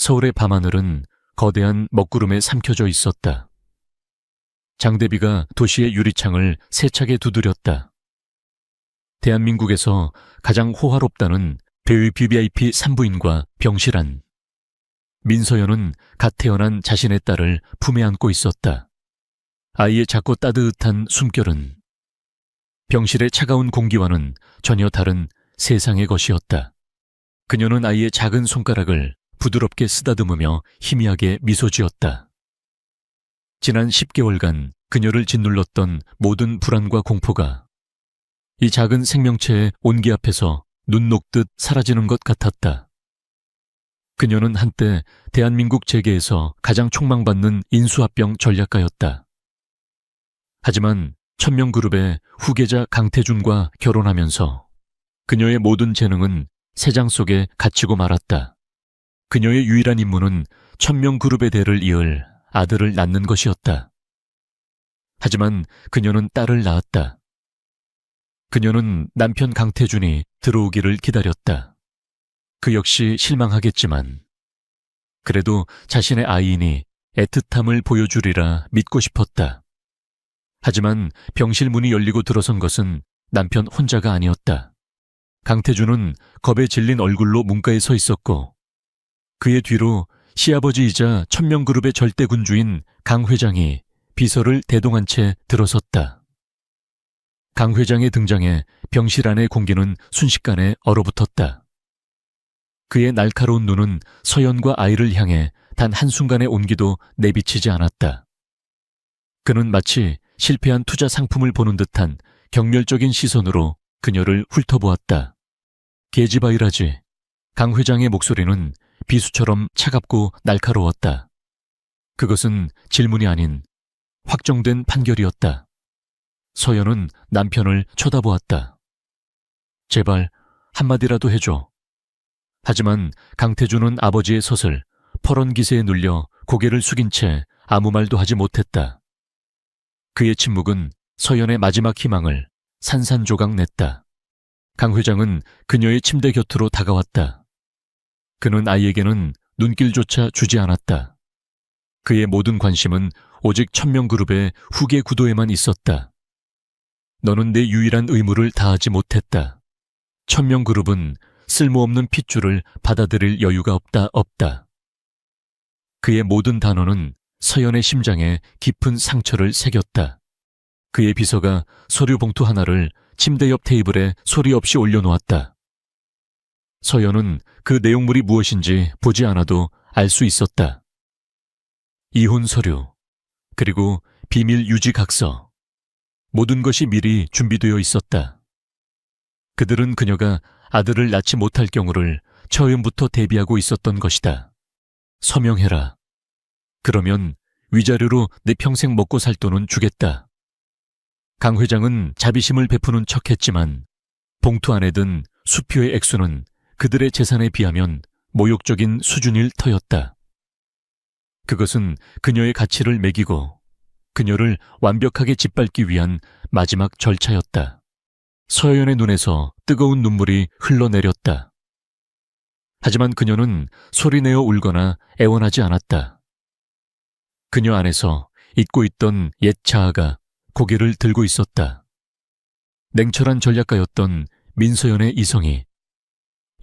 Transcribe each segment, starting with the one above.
서울의 밤하늘은 거대한 먹구름에 삼켜져 있었다. 장대비가 도시의 유리창을 세차게 두드렸다. 대한민국에서 가장 호화롭다는 배의 BBIP 산부인과 병실안. 민서연은 갓 태어난 자신의 딸을 품에 안고 있었다. 아이의 작고 따뜻한 숨결은 병실의 차가운 공기와는 전혀 다른 세상의 것이었다. 그녀는 아이의 작은 손가락을 부드럽게 쓰다듬으며 희미하게 미소 지었다. 지난 10개월간 그녀를 짓눌렀던 모든 불안과 공포가 이 작은 생명체의 온기 앞에서 눈 녹듯 사라지는 것 같았다. 그녀는 한때 대한민국 재계에서 가장 촉망받는 인수합병 전략가였다. 하지만 천명그룹의 후계자 강태준과 결혼하면서 그녀의 모든 재능은 새장 속에 갇히고 말았다. 그녀의 유일한 임무는 천명그룹의 대를 이을 아들을 낳는 것이었다. 하지만 그녀는 딸을 낳았다. 그녀는 남편 강태준이 들어오기를 기다렸다. 그 역시 실망하겠지만 그래도 자신의 아이이니 애틋함을 보여주리라 믿고 싶었다. 하지만 병실 문이 열리고 들어선 것은 남편 혼자가 아니었다. 강태준은 겁에 질린 얼굴로 문가에 서 있었고 그의 뒤로 시아버지이자 천명그룹의 절대 군주인 강 회장이 비서를 대동한 채 들어섰다. 강 회장의 등장에 병실 안의 공기는 순식간에 얼어붙었다. 그의 날카로운 눈은 서연과 아이를 향해 단 한순간의 온기도 내비치지 않았다. 그는 마치 실패한 투자 상품을 보는 듯한 경멸적인 시선으로 그녀를 훑어보았다. 계집아이라지. 강 회장의 목소리는 비수처럼 차갑고 날카로웠다. 그것은 질문이 아닌 확정된 판결이었다. 서연은 남편을 쳐다보았다. 제발 한마디라도 해줘. 하지만 강태준은 아버지의 서슬, 퍼런 기세에 눌려 고개를 숙인 채 아무 말도 하지 못했다. 그의 침묵은 서연의 마지막 희망을 산산조각 냈다. 강 회장은 그녀의 침대 곁으로 다가왔다. 그는 아이에게는 눈길조차 주지 않았다. 그의 모든 관심은 오직 천명그룹의 후계 구도에만 있었다. 너는 내 유일한 의무를 다하지 못했다. 천명그룹은 쓸모없는 핏줄을 받아들일 여유가 없다. 그의 모든 단어는 서연의 심장에 깊은 상처를 새겼다. 그의 비서가 서류 봉투 하나를 침대 옆 테이블에 소리 없이 올려놓았다. 서연은 그 내용물이 무엇인지 보지 않아도 알 수 있었다. 이혼 서류, 그리고 비밀 유지 각서. 모든 것이 미리 준비되어 있었다. 그들은 그녀가 아들을 낳지 못할 경우를 처음부터 대비하고 있었던 것이다. 서명해라. 그러면 위자료로 내 평생 먹고 살 돈은 주겠다. 강 회장은 자비심을 베푸는 척했지만 봉투 안에 든 수표의 액수는 그들의 재산에 비하면 모욕적인 수준일 터였다. 그것은 그녀의 가치를 매기고 그녀를 완벽하게 짓밟기 위한 마지막 절차였다. 서연의 눈에서 뜨거운 눈물이 흘러내렸다. 하지만 그녀는 소리내어 울거나 애원하지 않았다. 그녀 안에서 잊고 있던 옛 자아가 고개를 들고 있었다. 냉철한 전략가였던 민서연의 이성이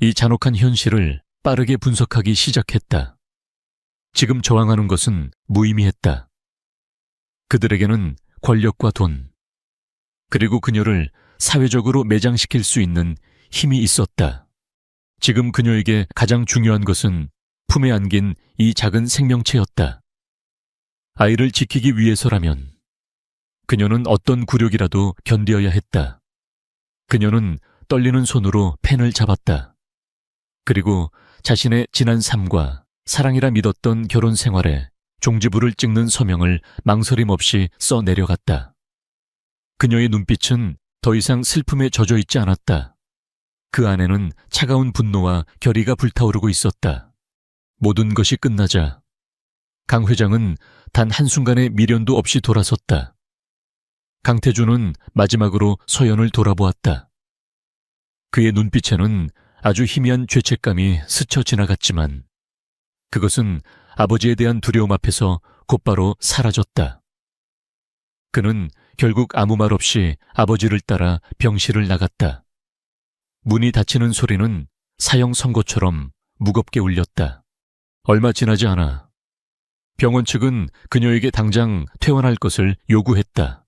이 잔혹한 현실을 빠르게 분석하기 시작했다. 지금 저항하는 것은 무의미했다. 그들에게는 권력과 돈, 그리고 그녀를 사회적으로 매장시킬 수 있는 힘이 있었다. 지금 그녀에게 가장 중요한 것은 품에 안긴 이 작은 생명체였다. 아이를 지키기 위해서라면 그녀는 어떤 굴욕이라도 견뎌야 했다. 그녀는 떨리는 손으로 펜을 잡았다. 그리고 자신의 지난 삶과 사랑이라 믿었던 결혼 생활에 종지부를 찍는 서명을 망설임 없이 써 내려갔다. 그녀의 눈빛은 더 이상 슬픔에 젖어 있지 않았다. 그 안에는 차가운 분노와 결의가 불타오르고 있었다. 모든 것이 끝나자 강 회장은 단 한순간의 미련도 없이 돌아섰다. 강태준은 마지막으로 서연을 돌아보았다. 그의 눈빛에는 아주 희미한 죄책감이 스쳐 지나갔지만 그것은 아버지에 대한 두려움 앞에서 곧바로 사라졌다. 그는 결국 아무 말 없이 아버지를 따라 병실을 나갔다. 문이 닫히는 소리는 사형 선고처럼 무겁게 울렸다. 얼마 지나지 않아 병원 측은 그녀에게 당장 퇴원할 것을 요구했다.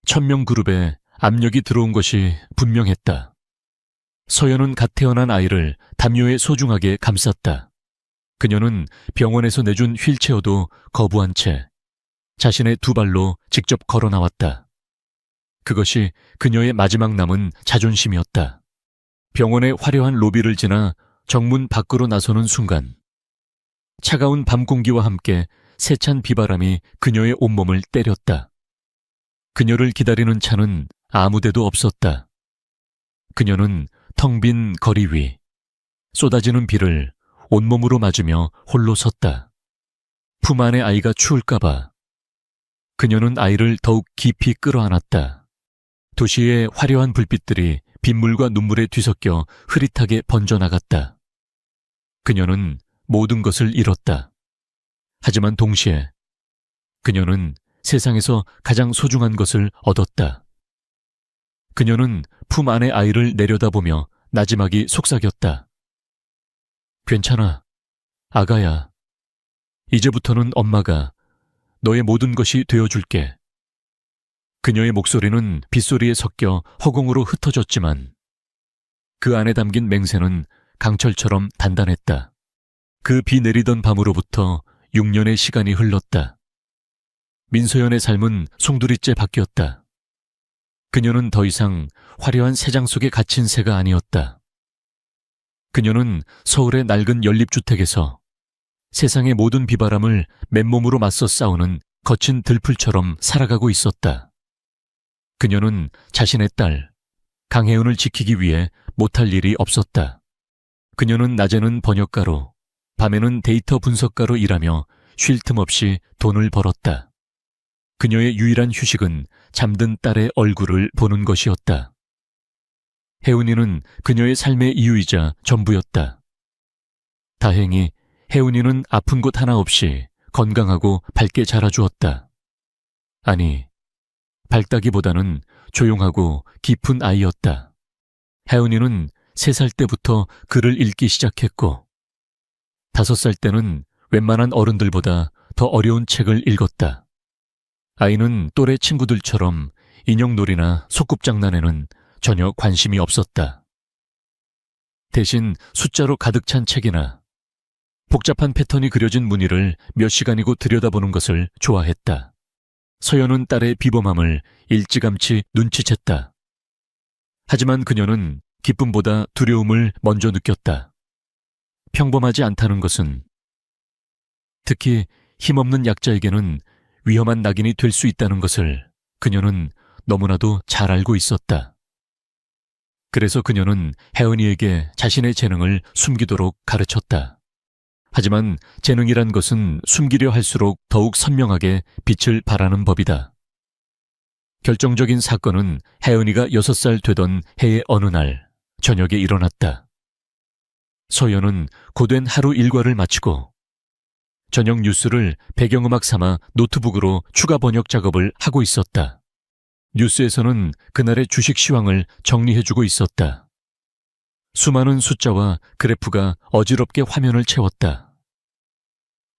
1000명 그룹에 압력이 들어온 것이 분명했다. 서연은 갓 태어난 아이를 담요에 소중하게 감쌌다. 그녀는 병원에서 내준 휠체어도 거부한 채 자신의 두 발로 직접 걸어 나왔다. 그것이 그녀의 마지막 남은 자존심이었다. 병원의 화려한 로비를 지나 정문 밖으로 나서는 순간 차가운 밤 공기와 함께 세찬 비바람이 그녀의 온몸을 때렸다. 그녀를 기다리는 차는 아무데도 없었다. 그녀는 텅 빈 거리 위 쏟아지는 비를 온몸으로 맞으며 홀로 섰다. 품 안의 아이가 추울까봐 그녀는 아이를 더욱 깊이 끌어안았다. 도시의 화려한 불빛들이 빗물과 눈물에 뒤섞여 흐릿하게 번져나갔다. 그녀는 모든 것을 잃었다. 하지만 동시에 그녀는 세상에서 가장 소중한 것을 얻었다. 그녀는 품 안의 아이를 내려다보며 나지막이 속삭였다. 괜찮아, 아가야. 이제부터는 엄마가 너의 모든 것이 되어줄게. 그녀의 목소리는 빗소리에 섞여 허공으로 흩어졌지만 그 안에 담긴 맹세는 강철처럼 단단했다. 그 비 내리던 밤으로부터 6년의 시간이 흘렀다. 민서연의 삶은 송두리째 바뀌었다. 그녀는 더 이상 화려한 새장 속에 갇힌 새가 아니었다. 그녀는 서울의 낡은 연립주택에서 세상의 모든 비바람을 맨몸으로 맞서 싸우는 거친 들풀처럼 살아가고 있었다. 그녀는 자신의 딸, 강혜은을 지키기 위해 못할 일이 없었다. 그녀는 낮에는 번역가로, 밤에는 데이터 분석가로 일하며 쉴 틈 없이 돈을 벌었다. 그녀의 유일한 휴식은 잠든 딸의 얼굴을 보는 것이었다. 혜은이는 그녀의 삶의 이유이자 전부였다. 다행히 혜은이는 아픈 곳 하나 없이 건강하고 밝게 자라주었다. 아니, 밝다기보다는 조용하고 깊은 아이였다. 혜은이는 3살 때부터 글을 읽기 시작했고 5살 때는 웬만한 어른들보다 더 어려운 책을 읽었다. 아이는 또래 친구들처럼 인형놀이나 소꿉장난에는 전혀 관심이 없었다. 대신 숫자로 가득 찬 책이나 복잡한 패턴이 그려진 무늬를 몇 시간이고 들여다보는 것을 좋아했다. 서연은 딸의 비범함을 일찌감치 눈치챘다. 하지만 그녀는 기쁨보다 두려움을 먼저 느꼈다. 평범하지 않다는 것은 특히 힘없는 약자에게는 위험한 낙인이 될 수 있다는 것을 그녀는 너무나도 잘 알고 있었다. 그래서 그녀는 혜은이에게 자신의 재능을 숨기도록 가르쳤다. 하지만 재능이란 것은 숨기려 할수록 더욱 선명하게 빛을 발하는 법이다. 결정적인 사건은 혜은이가 6살 되던 해의 어느 날 저녁에 일어났다. 서연은 고된 하루 일과를 마치고 저녁 뉴스를 배경음악 삼아 노트북으로 추가 번역 작업을 하고 있었다. 뉴스에서는 그날의 주식 시황을 정리해주고 있었다. 수많은 숫자와 그래프가 어지럽게 화면을 채웠다.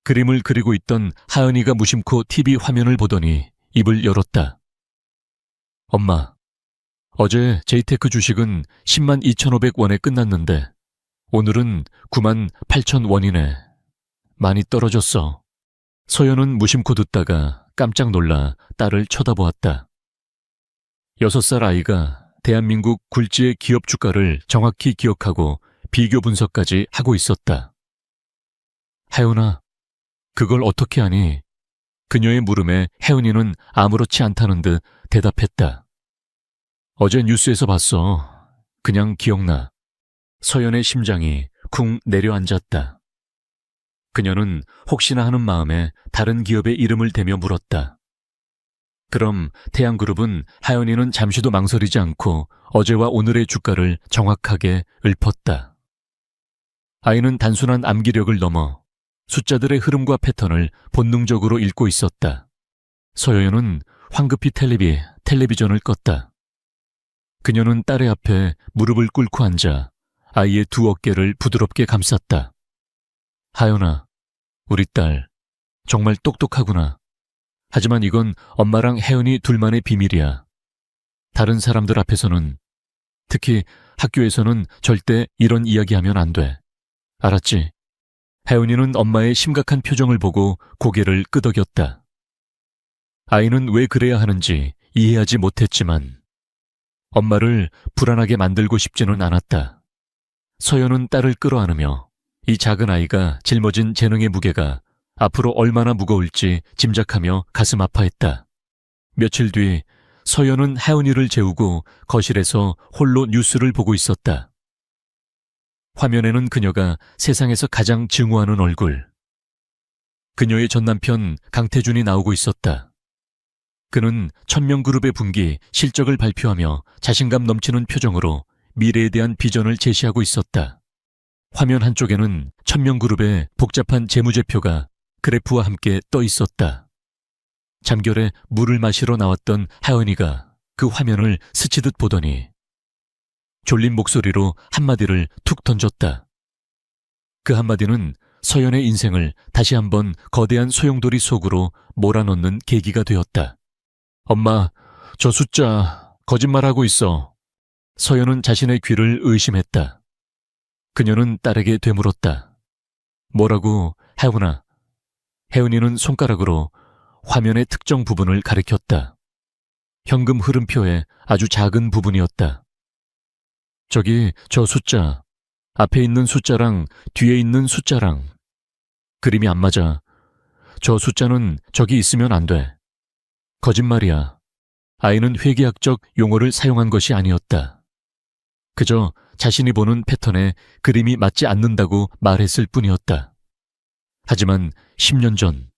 그림을 그리고 있던 하은이가 무심코 TV 화면을 보더니 입을 열었다. 엄마, 어제 제이테크 주식은 10만 2,500원에 끝났는데 오늘은 9만 8,000원이네. 많이 떨어졌어. 서연은 무심코 듣다가 깜짝 놀라 딸을 쳐다보았다. 6살 아이가 대한민국 굴지의 기업 주가를 정확히 기억하고 비교 분석까지 하고 있었다. 혜은아, 그걸 어떻게 하니? 그녀의 물음에 혜은이는 아무렇지 않다는 듯 대답했다. 어제 뉴스에서 봤어. 그냥 기억나. 서연의 심장이 쿵 내려앉았다. 그녀는 혹시나 하는 마음에 다른 기업의 이름을 대며 물었다. 그럼 태양그룹은 하연이는 잠시도 망설이지 않고 어제와 오늘의 주가를 정확하게 읊었다. 아이는 단순한 암기력을 넘어 숫자들의 흐름과 패턴을 본능적으로 읽고 있었다. 서여연은 황급히 텔레비전을 껐다. 그녀는 딸의 앞에 무릎을 꿇고 앉아 아이의 두 어깨를 부드럽게 감쌌다. 하연아, 우리 딸 정말 똑똑하구나. 하지만 이건 엄마랑 혜연이 둘만의 비밀이야. 다른 사람들 앞에서는, 특히 학교에서는 절대 이런 이야기하면 안 돼. 알았지? 혜연이는 엄마의 심각한 표정을 보고 고개를 끄덕였다. 아이는 왜 그래야 하는지 이해하지 못했지만 엄마를 불안하게 만들고 싶지는 않았다. 서연은 딸을 끌어안으며 이 작은 아이가 짊어진 재능의 무게가 앞으로 얼마나 무거울지 짐작하며 가슴 아파했다. 며칠 뒤 서연은 혜연이를 재우고 거실에서 홀로 뉴스를 보고 있었다. 화면에는 그녀가 세상에서 가장 증오하는 얼굴. 그녀의 전남편 강태준이 나오고 있었다. 그는 1000명그룹의 분기 실적을 발표하며 자신감 넘치는 표정으로 미래에 대한 비전을 제시하고 있었다. 화면 한쪽에는 1000명그룹의 복잡한 재무제표가 그래프와 함께 떠 있었다. 잠결에 물을 마시러 나왔던 하연이가 그 화면을 스치듯 보더니 졸린 목소리로 한마디를 툭 던졌다. 그 한마디는 서연의 인생을 다시 한번 거대한 소용돌이 속으로 몰아넣는 계기가 되었다. 엄마, 저 숫자 거짓말하고 있어. 서연은 자신의 귀를 의심했다. 그녀는 딸에게 되물었다. 뭐라고, 혜훈아? 혜훈이는 손가락으로 화면의 특정 부분을 가리켰다. 현금 흐름표의 아주 작은 부분이었다. 저기, 저 숫자, 앞에 있는 숫자랑 뒤에 있는 숫자랑 그림이 안 맞아. 저 숫자는 저기 있으면 안 돼. 거짓말이야. 아이는 회계학적 용어를 사용한 것이 아니었다. 그저 자신이 보는 패턴에 그림이 맞지 않는다고 말했을 뿐이었다. 하지만 10년 전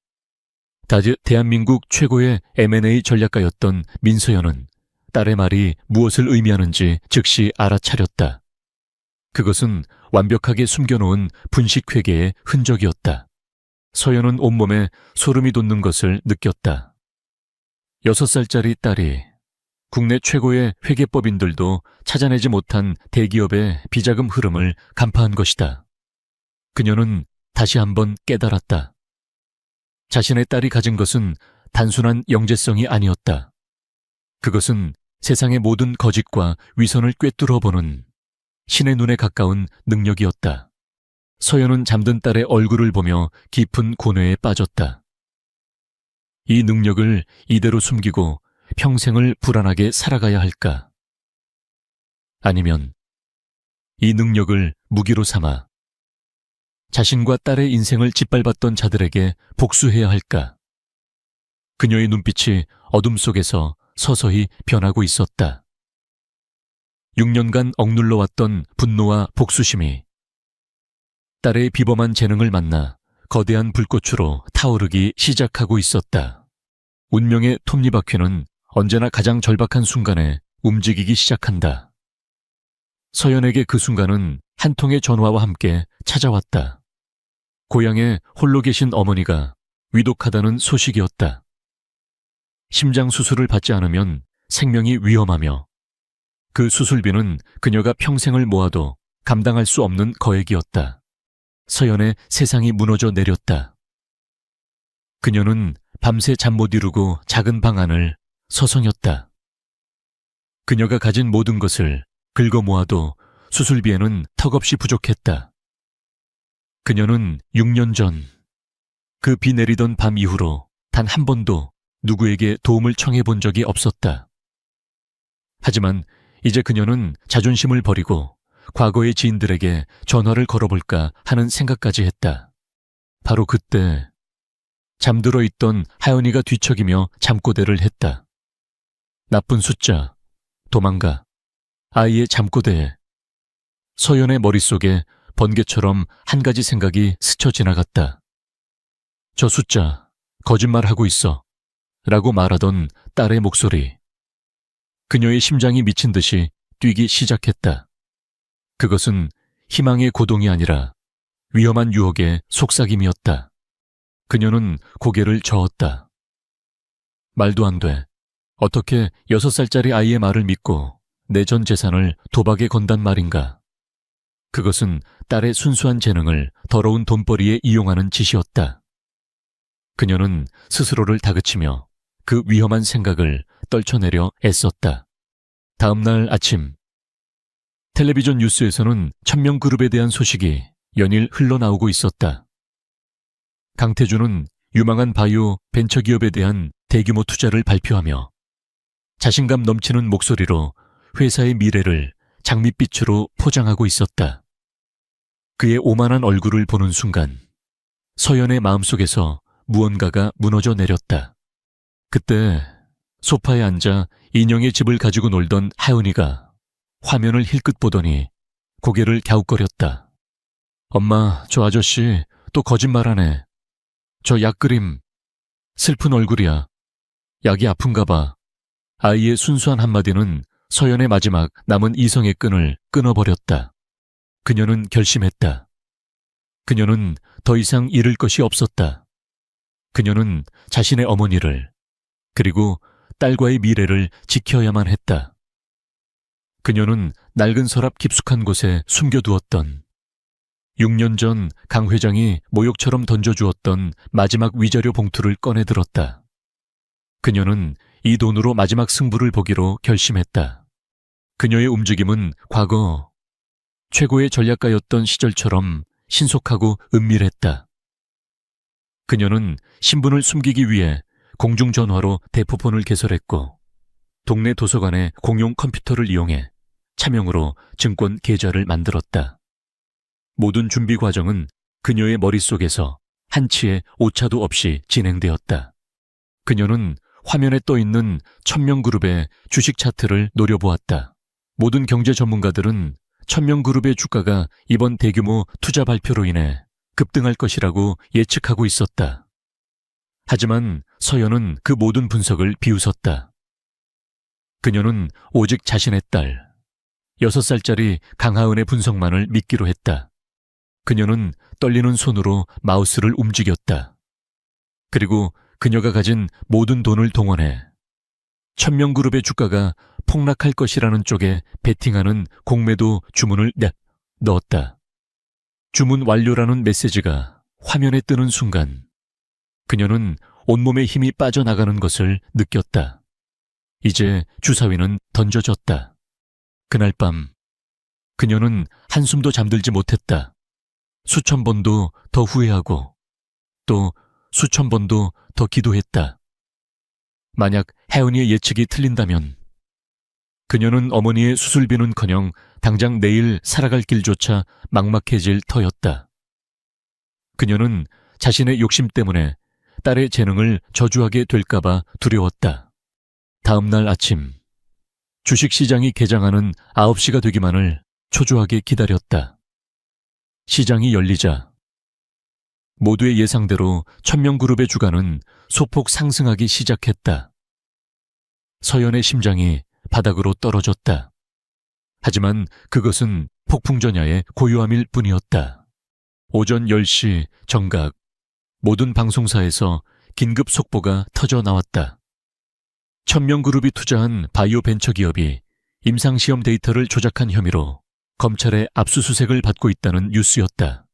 대한민국 최고의 M&A 전략가였던 민서연은 딸의 말이 무엇을 의미하는지 즉시 알아차렸다. 그것은 완벽하게 숨겨놓은 분식회계의 흔적이었다. 서연은 온몸에 소름이 돋는 것을 느꼈다. 6살짜리 딸이 국내 최고의 회계법인들도 찾아내지 못한 대기업의 비자금 흐름을 간파한 것이다. 그녀는 다시 한번 깨달았다. 자신의 딸이 가진 것은 단순한 영재성이 아니었다. 그것은 세상의 모든 거짓과 위선을 꿰뚫어 보는 신의 눈에 가까운 능력이었다. 서연은 잠든 딸의 얼굴을 보며 깊은 고뇌에 빠졌다. 이 능력을 이대로 숨기고 평생을 불안하게 살아가야 할까? 아니면 이 능력을 무기로 삼아 자신과 딸의 인생을 짓밟았던 자들에게 복수해야 할까? 그녀의 눈빛이 어둠 속에서 서서히 변하고 있었다. 6년간 억눌러왔던 분노와 복수심이 딸의 비범한 재능을 만나 거대한 불꽃으로 타오르기 시작하고 있었다. 운명의 톱니바퀴는 언제나 가장 절박한 순간에 움직이기 시작한다. 서연에게 그 순간은 한 통의 전화와 함께 찾아왔다. 고향에 홀로 계신 어머니가 위독하다는 소식이었다. 심장 수술을 받지 않으면 생명이 위험하며 그 수술비는 그녀가 평생을 모아도 감당할 수 없는 거액이었다. 서연의 세상이 무너져 내렸다. 그녀는 밤새 잠 못 이루고 작은 방 안을 서성였다. 그녀가 가진 모든 것을 긁어 모아도 수술비에는 턱없이 부족했다. 그녀는 6년 전 그 비 내리던 밤 이후로 단 한 번도 누구에게 도움을 청해 본 적이 없었다. 하지만 이제 그녀는 자존심을 버리고 과거의 지인들에게 전화를 걸어볼까 하는 생각까지 했다. 바로 그때 잠들어 있던 하연이가 뒤척이며 잠꼬대를 했다. 나쁜 숫자, 도망가. 아이의 잠꼬대에 서연의 머릿속에 번개처럼 한 가지 생각이 스쳐 지나갔다. 저 숫자, 거짓말하고 있어. 라고 말하던 딸의 목소리. 그녀의 심장이 미친 듯이 뛰기 시작했다. 그것은 희망의 고동이 아니라 위험한 유혹의 속삭임이었다. 그녀는 고개를 저었다. 말도 안 돼. 어떻게 6살짜리 아이의 말을 믿고 내 전 재산을 도박에 건단 말인가. 그것은 딸의 순수한 재능을 더러운 돈벌이에 이용하는 짓이었다. 그녀는 스스로를 다그치며 그 위험한 생각을 떨쳐내려 애썼다. 다음 날 아침, 텔레비전 뉴스에서는 천명그룹에 대한 소식이 연일 흘러나오고 있었다. 강태주는 유망한 바이오 벤처기업에 대한 대규모 투자를 발표하며 자신감 넘치는 목소리로 회사의 미래를 장밋빛으로 포장하고 있었다. 그의 오만한 얼굴을 보는 순간 서연의 마음속에서 무언가가 무너져 내렸다. 그때 소파에 앉아 인형의 집을 가지고 놀던 하은이가 화면을 힐끗 보더니 고개를 갸웃거렸다. 엄마, 저 아저씨 또 거짓말하네. 저 약 그림. 슬픈 얼굴이야. 약이 아픈가 봐. 아이의 순수한 한마디는 서연의 마지막 남은 이성의 끈을 끊어버렸다. 그녀는 결심했다. 그녀는 더 이상 잃을 것이 없었다. 그녀는 자신의 어머니를 그리고 딸과의 미래를 지켜야만 했다. 그녀는 낡은 서랍 깊숙한 곳에 숨겨두었던 6년 전 강 회장이 모욕처럼 던져주었던 마지막 위자료 봉투를 꺼내들었다. 그녀는 이 돈으로 마지막 승부를 보기로 결심했다. 그녀의 움직임은 과거 최고의 전략가였던 시절처럼 신속하고 은밀했다. 그녀는 신분을 숨기기 위해 공중전화로 대포폰을 개설했고 동네 도서관의 공용 컴퓨터를 이용해 차명으로 증권 계좌를 만들었다. 모든 준비 과정은 그녀의 머릿속에서 한치의 오차도 없이 진행되었다. 그녀는 화면에 떠있는 천명그룹의 주식 차트를 노려보았다. 모든 경제 전문가들은 천명그룹의 주가가 이번 대규모 투자 발표로 인해 급등할 것이라고 예측하고 있었다. 하지만 서연은 그 모든 분석을 비웃었다. 그녀는 오직 자신의 딸, 6살짜리 강하은의 분석만을 믿기로 했다. 그녀는 떨리는 손으로 마우스를 움직였다. 그리고 그녀가 가진 모든 돈을 동원해 천명그룹의 주가가 폭락할 것이라는 쪽에 베팅하는 공매도 주문을 넣었다. 주문 완료라는 메시지가 화면에 뜨는 순간 그녀는 온몸의 힘이 빠져나가는 것을 느꼈다. 이제 주사위는 던져졌다. 그날 밤 그녀는 한숨도 잠들지 못했다. 수천 번도 더 후회하고 또 수천 번도 더 기도했다. 만약 혜은이의 예측이 틀린다면 그녀는 어머니의 수술비는커녕 당장 내일 살아갈 길조차 막막해질 터였다. 그녀는 자신의 욕심 때문에 딸의 재능을 저주하게 될까봐 두려웠다. 다음 날 아침, 주식시장이 개장하는 9시가 되기만을 초조하게 기다렸다. 시장이 열리자 모두의 예상대로 천명그룹의 주가는 소폭 상승하기 시작했다. 서연의 심장이 바닥으로 떨어졌다. 하지만 그것은 폭풍전야의 고요함일 뿐이었다. 오전 10시 정각 모든 방송사에서 긴급 속보가 터져 나왔다. 천명그룹이 투자한 바이오 벤처기업이 임상시험 데이터를 조작한 혐의로 검찰의 압수수색을 받고 있다는 뉴스였다.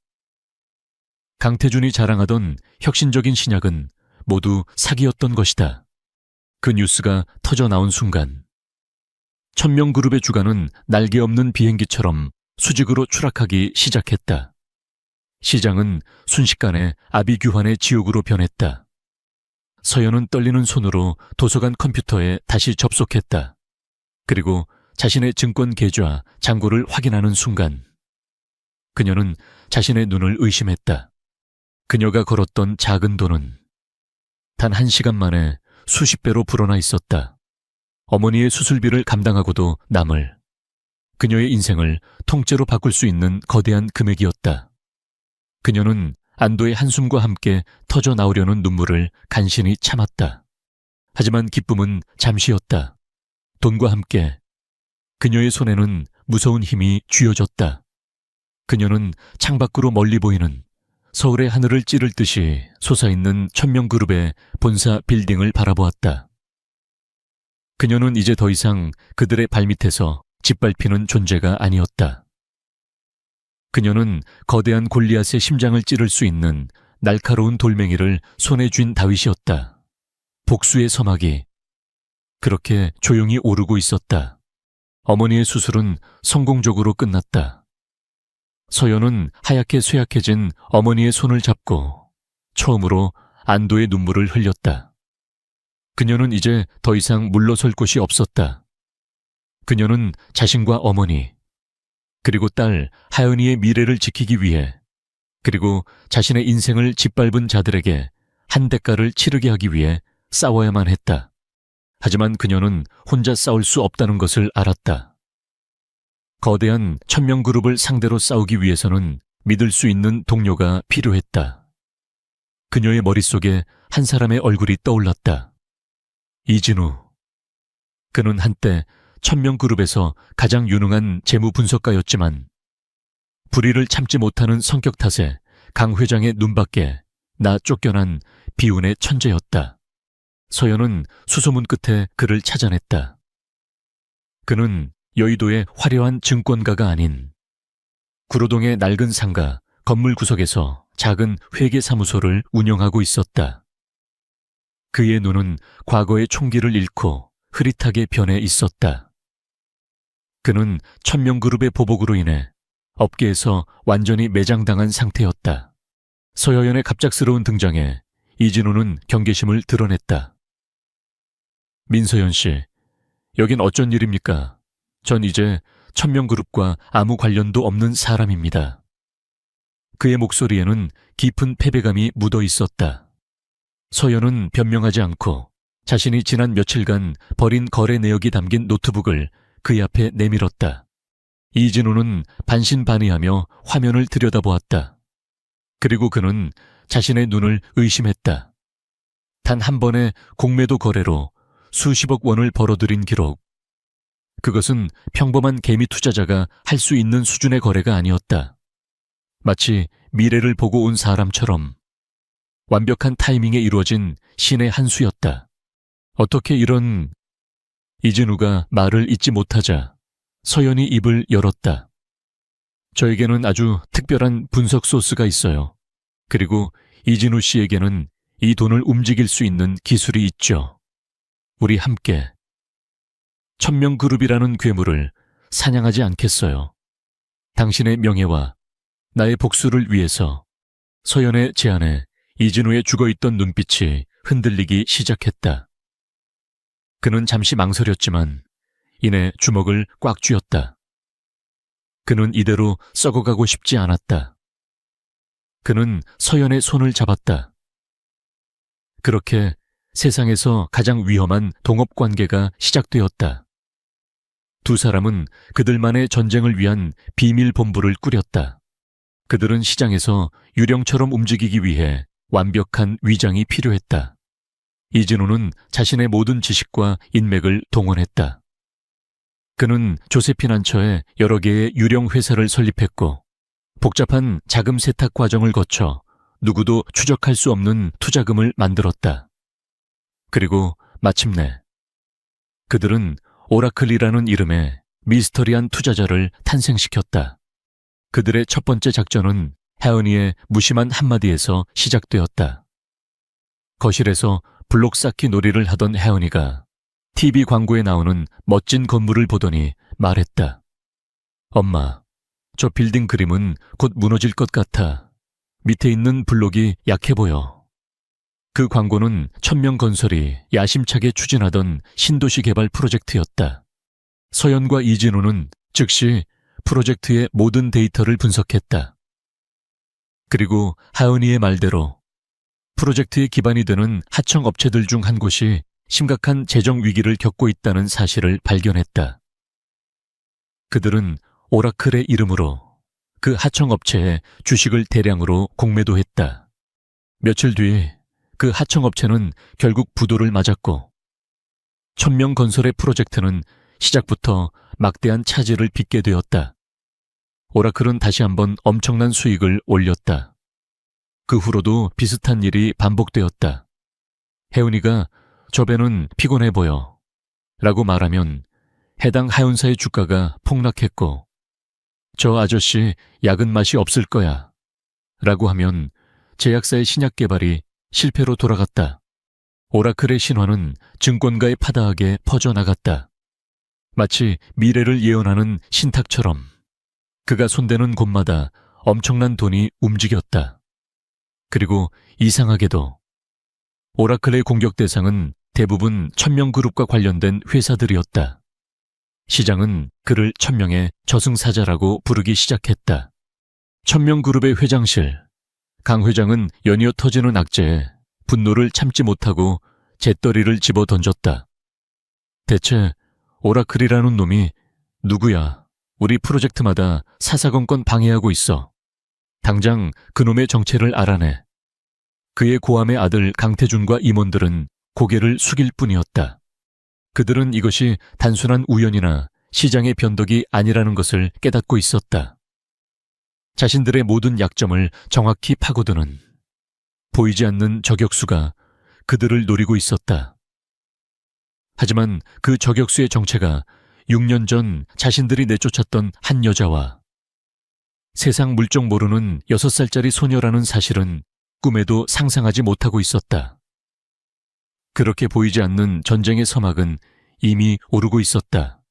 강태준이 자랑하던 혁신적인 신약은 모두 사기였던 것이다. 그 뉴스가 터져 나온 순간 천명그룹의 주가는 날개 없는 비행기처럼 수직으로 추락하기 시작했다. 시장은 순식간에 아비규환의 지옥으로 변했다. 서연은 떨리는 손으로 도서관 컴퓨터에 다시 접속했다. 그리고 자신의 증권 계좌 잔고를 확인하는 순간 그녀는 자신의 눈을 의심했다. 그녀가 걸었던 작은 돈은 단 1시간 만에 수십 배로 불어나 있었다. 어머니의 수술비를 감당하고도 남을 그녀의 인생을 통째로 바꿀 수 있는 거대한 금액이었다. 그녀는 안도의 한숨과 함께 터져 나오려는 눈물을 간신히 참았다. 하지만 기쁨은 잠시였다. 돈과 함께 그녀의 손에는 무서운 힘이 쥐어졌다. 그녀는 창밖으로 멀리 보이는 서울의 하늘을 찌를 듯이 솟아있는 천명그룹의 본사 빌딩을 바라보았다. 그녀는 이제 더 이상 그들의 발밑에서 짓밟히는 존재가 아니었다. 그녀는 거대한 골리앗의 심장을 찌를 수 있는 날카로운 돌멩이를 손에 쥔 다윗이었다. 복수의 서막이 그렇게 조용히 오르고 있었다. 어머니의 수술은 성공적으로 끝났다. 서연은 하얗게 쇠약해진 어머니의 손을 잡고 처음으로 안도의 눈물을 흘렸다. 그녀는 이제 더 이상 물러설 곳이 없었다. 그녀는 자신과 어머니, 그리고 딸 하연이의 미래를 지키기 위해, 그리고 자신의 인생을 짓밟은 자들에게 한 대가를 치르게 하기 위해 싸워야만 했다. 하지만 그녀는 혼자 싸울 수 없다는 것을 알았다. 거대한 천명그룹을 상대로 싸우기 위해서는 믿을 수 있는 동료가 필요했다. 그녀의 머릿속에 한 사람의 얼굴이 떠올랐다. 이진우. 그는 한때 천명그룹에서 가장 유능한 재무 분석가였지만 불의를 참지 못하는 성격 탓에 강 회장의 눈밖에 나 쫓겨난 비운의 천재였다. 서연은 수소문 끝에 그를 찾아냈다. 그는 여의도의 화려한 증권가가 아닌 구로동의 낡은 상가 건물 구석에서 작은 회계사무소를 운영하고 있었다. 그의 눈은 과거의 총기를 잃고 흐릿하게 변해 있었다. 그는 천명그룹의 보복으로 인해 업계에서 완전히 매장당한 상태였다. 서여연의 갑작스러운 등장에 이진우는 경계심을 드러냈다. 민서연 씨, 여긴 어쩐 일입니까? 전 이제 천명그룹과 아무 관련도 없는 사람입니다. 그의 목소리에는 깊은 패배감이 묻어 있었다. 서연은 변명하지 않고 자신이 지난 며칠간 버린 거래 내역이 담긴 노트북을 그의 앞에 내밀었다. 이진우는 반신반의하며 화면을 들여다보았다. 그리고 그는 자신의 눈을 의심했다. 단 한 번의 공매도 거래로 수십억 원을 벌어들인 기록. 그것은 평범한 개미 투자자가 할 수 있는 수준의 거래가 아니었다. 마치 미래를 보고 온 사람처럼 완벽한 타이밍에 이루어진 신의 한 수였다. 어떻게 이런... 이진우가 말을 잇지 못하자 서연이 입을 열었다. 저에게는 아주 특별한 분석 소스가 있어요. 그리고 이진우 씨에게는 이 돈을 움직일 수 있는 기술이 있죠. 우리 함께 천명그룹이라는 괴물을 사냥하지 않겠어요. 당신의 명예와 나의 복수를 위해서. 서연의 제안에 이진우의 죽어있던 눈빛이 흔들리기 시작했다. 그는 잠시 망설였지만 이내 주먹을 꽉 쥐었다. 그는 이대로 썩어가고 싶지 않았다. 그는 서연의 손을 잡았다. 그렇게 세상에서 가장 위험한 동업관계가 시작되었다. 두 사람은 그들만의 전쟁을 위한 비밀 본부를 꾸렸다. 그들은 시장에서 유령처럼 움직이기 위해 완벽한 위장이 필요했다. 이진우는 자신의 모든 지식과 인맥을 동원했다. 그는 조세피난처에 여러 개의 유령 회사를 설립했고 복잡한 자금 세탁 과정을 거쳐 누구도 추적할 수 없는 투자금을 만들었다. 그리고 마침내 그들은 오라클이라는 이름의 미스터리한 투자자를 탄생시켰다. 그들의 첫 번째 작전은 혜은이의 무심한 한마디에서 시작되었다. 거실에서 블록 쌓기 놀이를 하던 혜은이가 TV 광고에 나오는 멋진 건물을 보더니 말했다. 엄마, 저 빌딩 그림은 곧 무너질 것 같아. 밑에 있는 블록이 약해 보여. 그 광고는 천명건설이 야심차게 추진하던 신도시 개발 프로젝트였다. 서연과 이진우는 즉시 프로젝트의 모든 데이터를 분석했다. 그리고 하은이의 말대로 프로젝트의 기반이 되는 하청업체들 중 한 곳이 심각한 재정 위기를 겪고 있다는 사실을 발견했다. 그들은 오라클의 이름으로 그 하청업체에 주식을 대량으로 공매도했다. 며칠 뒤 그 하청업체는 결국 부도를 맞았고 천명건설의 프로젝트는 시작부터 막대한 차질을 빚게 되었다. 오라클은 다시 한번 엄청난 수익을 올렸다. 그 후로도 비슷한 일이 반복되었다. 혜은이가 저 배는 피곤해 보여 라고 말하면 해당 하윤사의 주가가 폭락했고, 저 아저씨 약은 맛이 없을 거야 라고 하면 제약사의 신약 개발이 실패로 돌아갔다. 오라클의 신화는 증권가에 파다하게 퍼져나갔다. 마치 미래를 예언하는 신탁처럼 그가 손대는 곳마다 엄청난 돈이 움직였다. 그리고 이상하게도 오라클의 공격 대상은 대부분 천명그룹과 관련된 회사들이었다. 시장은 그를 천명의 저승사자라고 부르기 시작했다. 천명그룹의 회장실, 강 회장은 연이어 터지는 악재에 분노를 참지 못하고 재떨이를 집어 던졌다. 대체 오라클이라는 놈이 누구야? 우리 프로젝트마다 사사건건 방해하고 있어. 당장 그놈의 정체를 알아내. 그의 고함의 아들 강태준과 임원들은 고개를 숙일 뿐이었다. 그들은 이것이 단순한 우연이나 시장의 변덕이 아니라는 것을 깨닫고 있었다. 자신들의 모든 약점을 정확히 파고드는 보이지 않는 저격수가 그들을 노리고 있었다. 하지만 그 저격수의 정체가 6년 전 자신들이 내쫓았던 한 여자와 세상 물정 모르는 6살짜리 소녀라는 사실은 꿈에도 상상하지 못하고 있었다. 그렇게 보이지 않는 전쟁의 서막은 이미 오르고 있었다.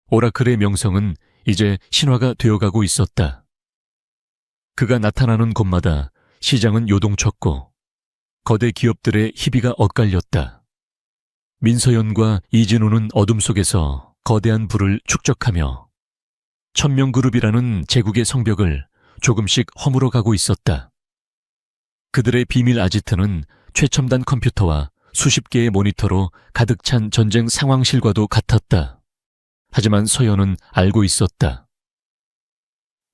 오라클의 명성은 이제 신화가 되어가고 있었다. 그가 나타나는 곳마다 시장은 요동쳤고 거대 기업들의 희비가 엇갈렸다. 민서연과 이진우는 어둠 속에서 거대한 불을 축적하며 천명그룹이라는 제국의 성벽을 조금씩 허물어가고 있었다. 그들의 비밀 아지트는 최첨단 컴퓨터와 수십 개의 모니터로 가득 찬 전쟁 상황실과도 같았다. 하지만 서연은 알고 있었다.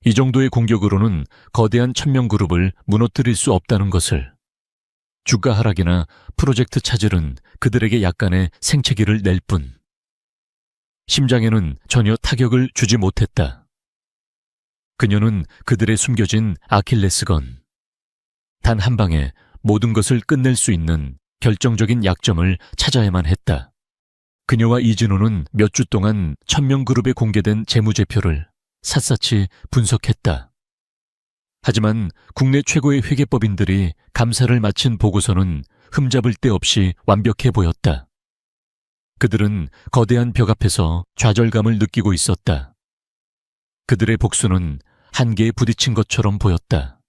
이 정도의 공격으로는 거대한 천명그룹을 무너뜨릴 수 없다는 것을. 주가 하락이나 프로젝트 차질은 그들에게 약간의 생채기를 낼 뿐. 심장에는 전혀 타격을 주지 못했다. 그녀는 그들의 숨겨진 아킬레스건, 단 한 방에 모든 것을 끝낼 수 있는 결정적인 약점을 찾아야만 했다. 그녀와 이진우는 몇 주 동안 천명그룹에 공개된 재무제표를 샅샅이 분석했다. 하지만 국내 최고의 회계법인들이 감사를 마친 보고서는 흠잡을 데 없이 완벽해 보였다. 그들은 거대한 벽 앞에서 좌절감을 느끼고 있었다. 그들의 복수는 한계에 부딪힌 것처럼 보였다.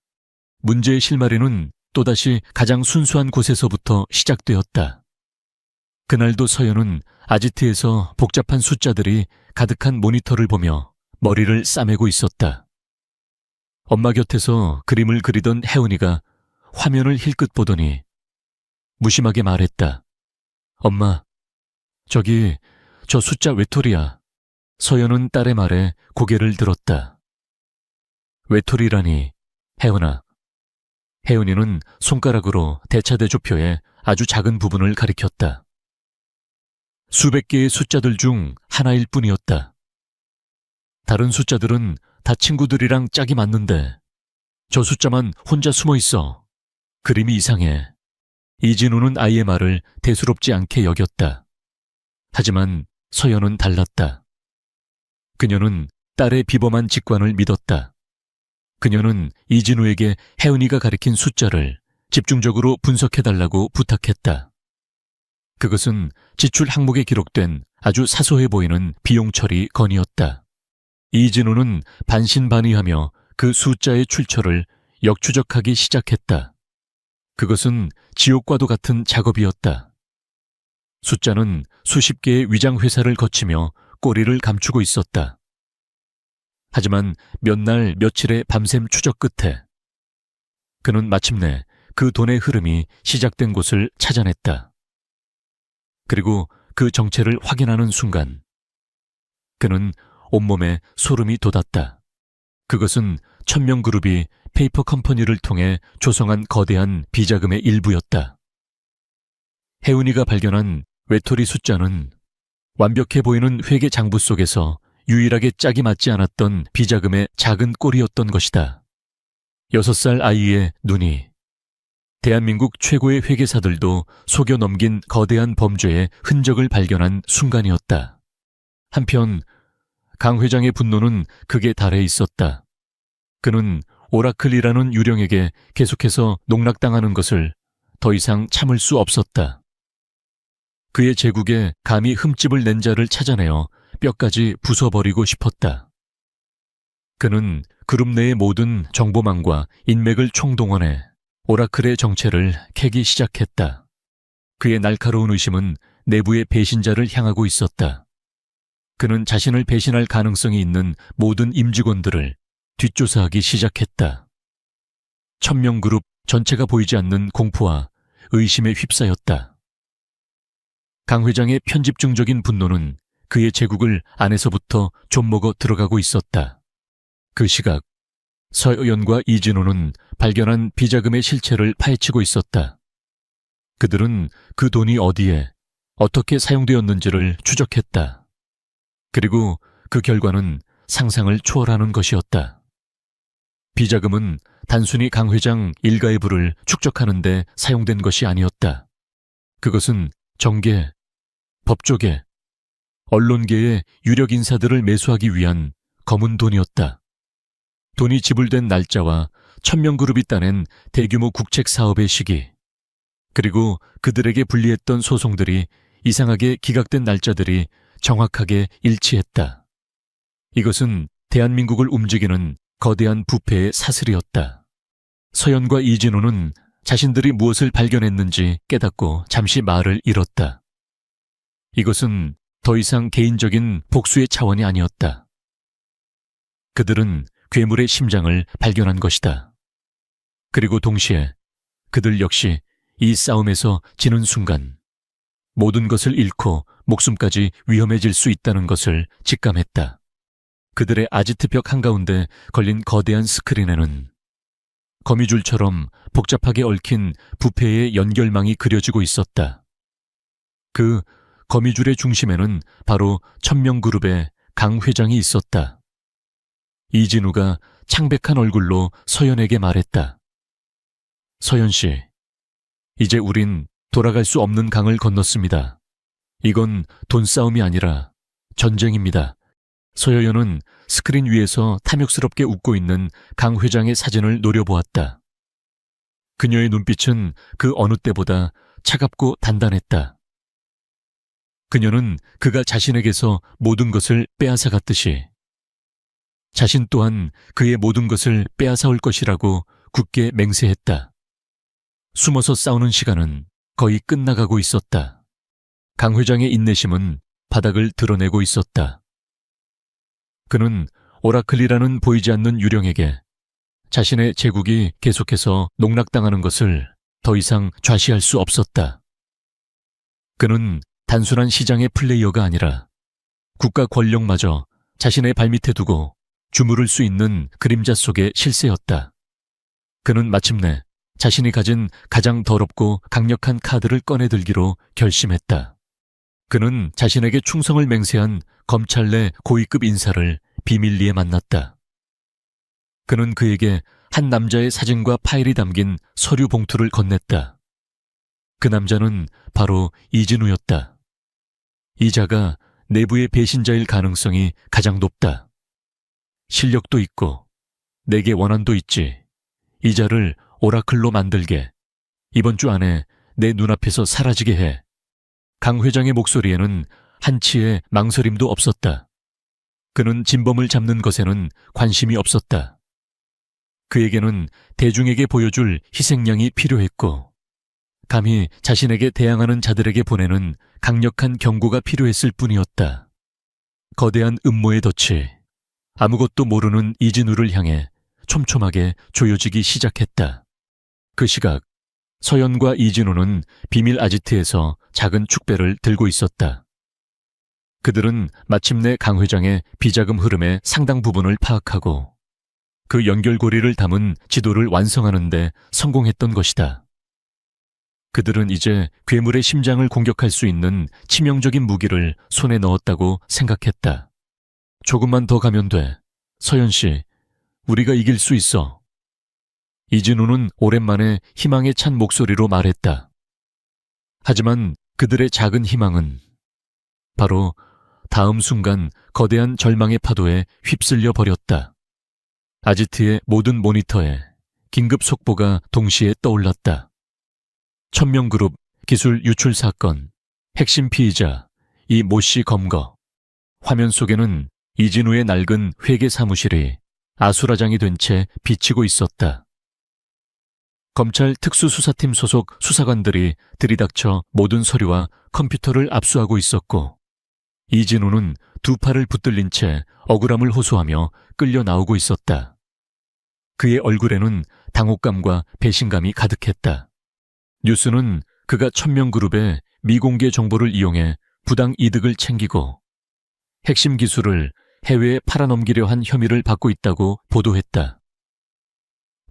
문제의 실마리는 또다시 가장 순수한 곳에서부터 시작되었다. 그날도 서연은 아지트에서 복잡한 숫자들이 가득한 모니터를 보며 머리를 싸매고 있었다. 엄마 곁에서 그림을 그리던 혜은이가 화면을 힐끗 보더니 무심하게 말했다. 엄마, 저기 저 숫자 외톨이야. 서연은 딸의 말에 고개를 들었다. 외톨이라니, 혜은아. 혜은이는 손가락으로 대차대조표의 아주 작은 부분을 가리켰다. 수백 개의 숫자들 중 하나일 뿐이었다. 다른 숫자들은 다 친구들이랑 짝이 맞는데 저 숫자만 혼자 숨어 있어. 그림이 이상해. 이진우는 아이의 말을 대수롭지 않게 여겼다. 하지만 서연은 달랐다. 그녀는 딸의 비범한 직관을 믿었다. 그녀는 이진우에게 혜은이가 가리킨 숫자를 집중적으로 분석해달라고 부탁했다. 그것은 지출 항목에 기록된 아주 사소해 보이는 비용 처리 건이었다. 이진우는 반신반의하며 그 숫자의 출처를 역추적하기 시작했다. 그것은 지옥과도 같은 작업이었다. 숫자는 수십 개의 위장회사를 거치며 꼬리를 감추고 있었다. 하지만 몇 날 며칠의 밤샘 추적 끝에 그는 마침내 그 돈의 흐름이 시작된 곳을 찾아냈다. 그리고 그 정체를 확인하는 순간 그는 온몸에 소름이 돋았다. 그것은 천명그룹이 페이퍼 컴퍼니를 통해 조성한 거대한 비자금의 일부였다. 혜은이가 발견한 외톨이 숫자는 완벽해 보이는 회계 장부 속에서 유일하게 짝이 맞지 않았던 비자금의 작은 꼴이었던 것이다. 6살 아이의 눈이 대한민국 최고의 회계사들도 속여 넘긴 거대한 범죄의 흔적을 발견한 순간이었다. 한편 강 회장의 분노는 극에 달해 있었다. 그는 오라클이라는 유령에게 계속해서 농락당하는 것을 더 이상 참을 수 없었다. 그의 제국에 감히 흠집을 낸 자를 찾아내어 뼈까지 부숴버리고 싶었다. 그는 그룹 내의 모든 정보망과 인맥을 총동원해 오라클의 정체를 캐기 시작했다. 그의 날카로운 의심은 내부의 배신자를 향하고 있었다. 그는 자신을 배신할 가능성이 있는 모든 임직원들을 뒷조사하기 시작했다. 천명그룹 전체가 보이지 않는 공포와 의심에 휩싸였다. 강 회장의 편집증적인 분노는 그의 제국을 안에서부터 좀먹어 들어가고 있었다. 그 시각 서연과 이진호는 발견한 비자금의 실체를 파헤치고 있었다. 그들은 그 돈이 어디에 어떻게 사용되었는지를 추적했다. 그리고 그 결과는 상상을 초월하는 것이었다. 비자금은 단순히 강 회장 일가의 부를 축적하는 데 사용된 것이 아니었다. 그것은 정계, 법조계, 언론계의 유력 인사들을 매수하기 위한 검은 돈이었다. 돈이 지불된 날짜와 천명그룹이 따낸 대규모 국책 사업의 시기, 그리고 그들에게 불리했던 소송들이 이상하게 기각된 날짜들이 정확하게 일치했다. 이것은 대한민국을 움직이는 거대한 부패의 사슬이었다. 서연과 이진호는 자신들이 무엇을 발견했는지 깨닫고 잠시 말을 잃었다. 이것은 더 이상 개인적인 복수의 차원이 아니었다. 그들은 괴물의 심장을 발견한 것이다. 그리고 동시에 그들 역시 이 싸움에서 지는 순간 모든 것을 잃고 목숨까지 위험해질 수 있다는 것을 직감했다. 그들의 아지트벽 한가운데 걸린 거대한 스크린에는 거미줄처럼 복잡하게 얽힌 부패의 연결망이 그려지고 있었다. 그 거미줄의 중심에는 바로 천명그룹의 강 회장이 있었다. 이진우가 창백한 얼굴로 서연에게 말했다. 서연 씨, 이제 우린 돌아갈 수 없는 강을 건넜습니다. 이건 돈싸움이 아니라 전쟁입니다. 서여연은 스크린 위에서 탐욕스럽게 웃고 있는 강 회장의 사진을 노려보았다. 그녀의 눈빛은 그 어느 때보다 차갑고 단단했다. 그녀는 그가 자신에게서 모든 것을 빼앗아갔듯이 자신 또한 그의 모든 것을 빼앗아올 것이라고 굳게 맹세했다. 숨어서 싸우는 시간은 거의 끝나가고 있었다. 강 회장의 인내심은 바닥을 드러내고 있었다. 그는 오라클이라는 보이지 않는 유령에게 자신의 제국이 계속해서 농락당하는 것을 더 이상 좌시할 수 없었다. 그는 단순한 시장의 플레이어가 아니라 국가 권력마저 자신의 발밑에 두고 주무를 수 있는 그림자 속의 실세였다. 그는 마침내 자신이 가진 가장 더럽고 강력한 카드를 꺼내들기로 결심했다. 그는 자신에게 충성을 맹세한 검찰 내 고위급 인사를 비밀리에 만났다. 그는 그에게 한 남자의 사진과 파일이 담긴 서류 봉투를 건넸다. 그 남자는 바로 이진우였다. 이 자가 내부의 배신자일 가능성이 가장 높다. 실력도 있고 내게 원한도 있지. 이 자를 오라클로 만들게. 이번 주 안에 내 눈앞에서 사라지게 해. 강 회장의 목소리에는 한치의 망설임도 없었다. 그는 진범을 잡는 것에는 관심이 없었다. 그에게는 대중에게 보여줄 희생양이 필요했고 감히 자신에게 대항하는 자들에게 보내는 강력한 경고가 필요했을 뿐이었다. 거대한 음모의 덫이 아무것도 모르는 이진우를 향해 촘촘하게 조여지기 시작했다. 그 시각 서연과 이진우는 비밀 아지트에서 작은 축배를 들고 있었다. 그들은 마침내 강 회장의 비자금 흐름의 상당 부분을 파악하고 그 연결고리를 담은 지도를 완성하는 데 성공했던 것이다. 그들은 이제 괴물의 심장을 공격할 수 있는 치명적인 무기를 손에 넣었다고 생각했다. 조금만 더 가면 돼. 서연 씨, 우리가 이길 수 있어. 이진우는 오랜만에 희망에 찬 목소리로 말했다. 하지만 그들의 작은 희망은 바로 다음 순간 거대한 절망의 파도에 휩쓸려 버렸다. 아지트의 모든 모니터에 긴급 속보가 동시에 떠올랐다. 천명그룹 기술 유출 사건, 핵심 피의자 이 모씨 검거. 화면 속에는 이진우의 낡은 회계 사무실이 아수라장이 된 채 비치고 있었다. 검찰 특수수사팀 소속 수사관들이 들이닥쳐 모든 서류와 컴퓨터를 압수하고 있었고, 이진우는 두 팔을 붙들린 채 억울함을 호소하며 끌려 나오고 있었다. 그의 얼굴에는 당혹감과 배신감이 가득했다. 뉴스는 그가 천명그룹의 미공개 정보를 이용해 부당 이득을 챙기고 핵심 기술을 해외에 팔아넘기려 한 혐의를 받고 있다고 보도했다.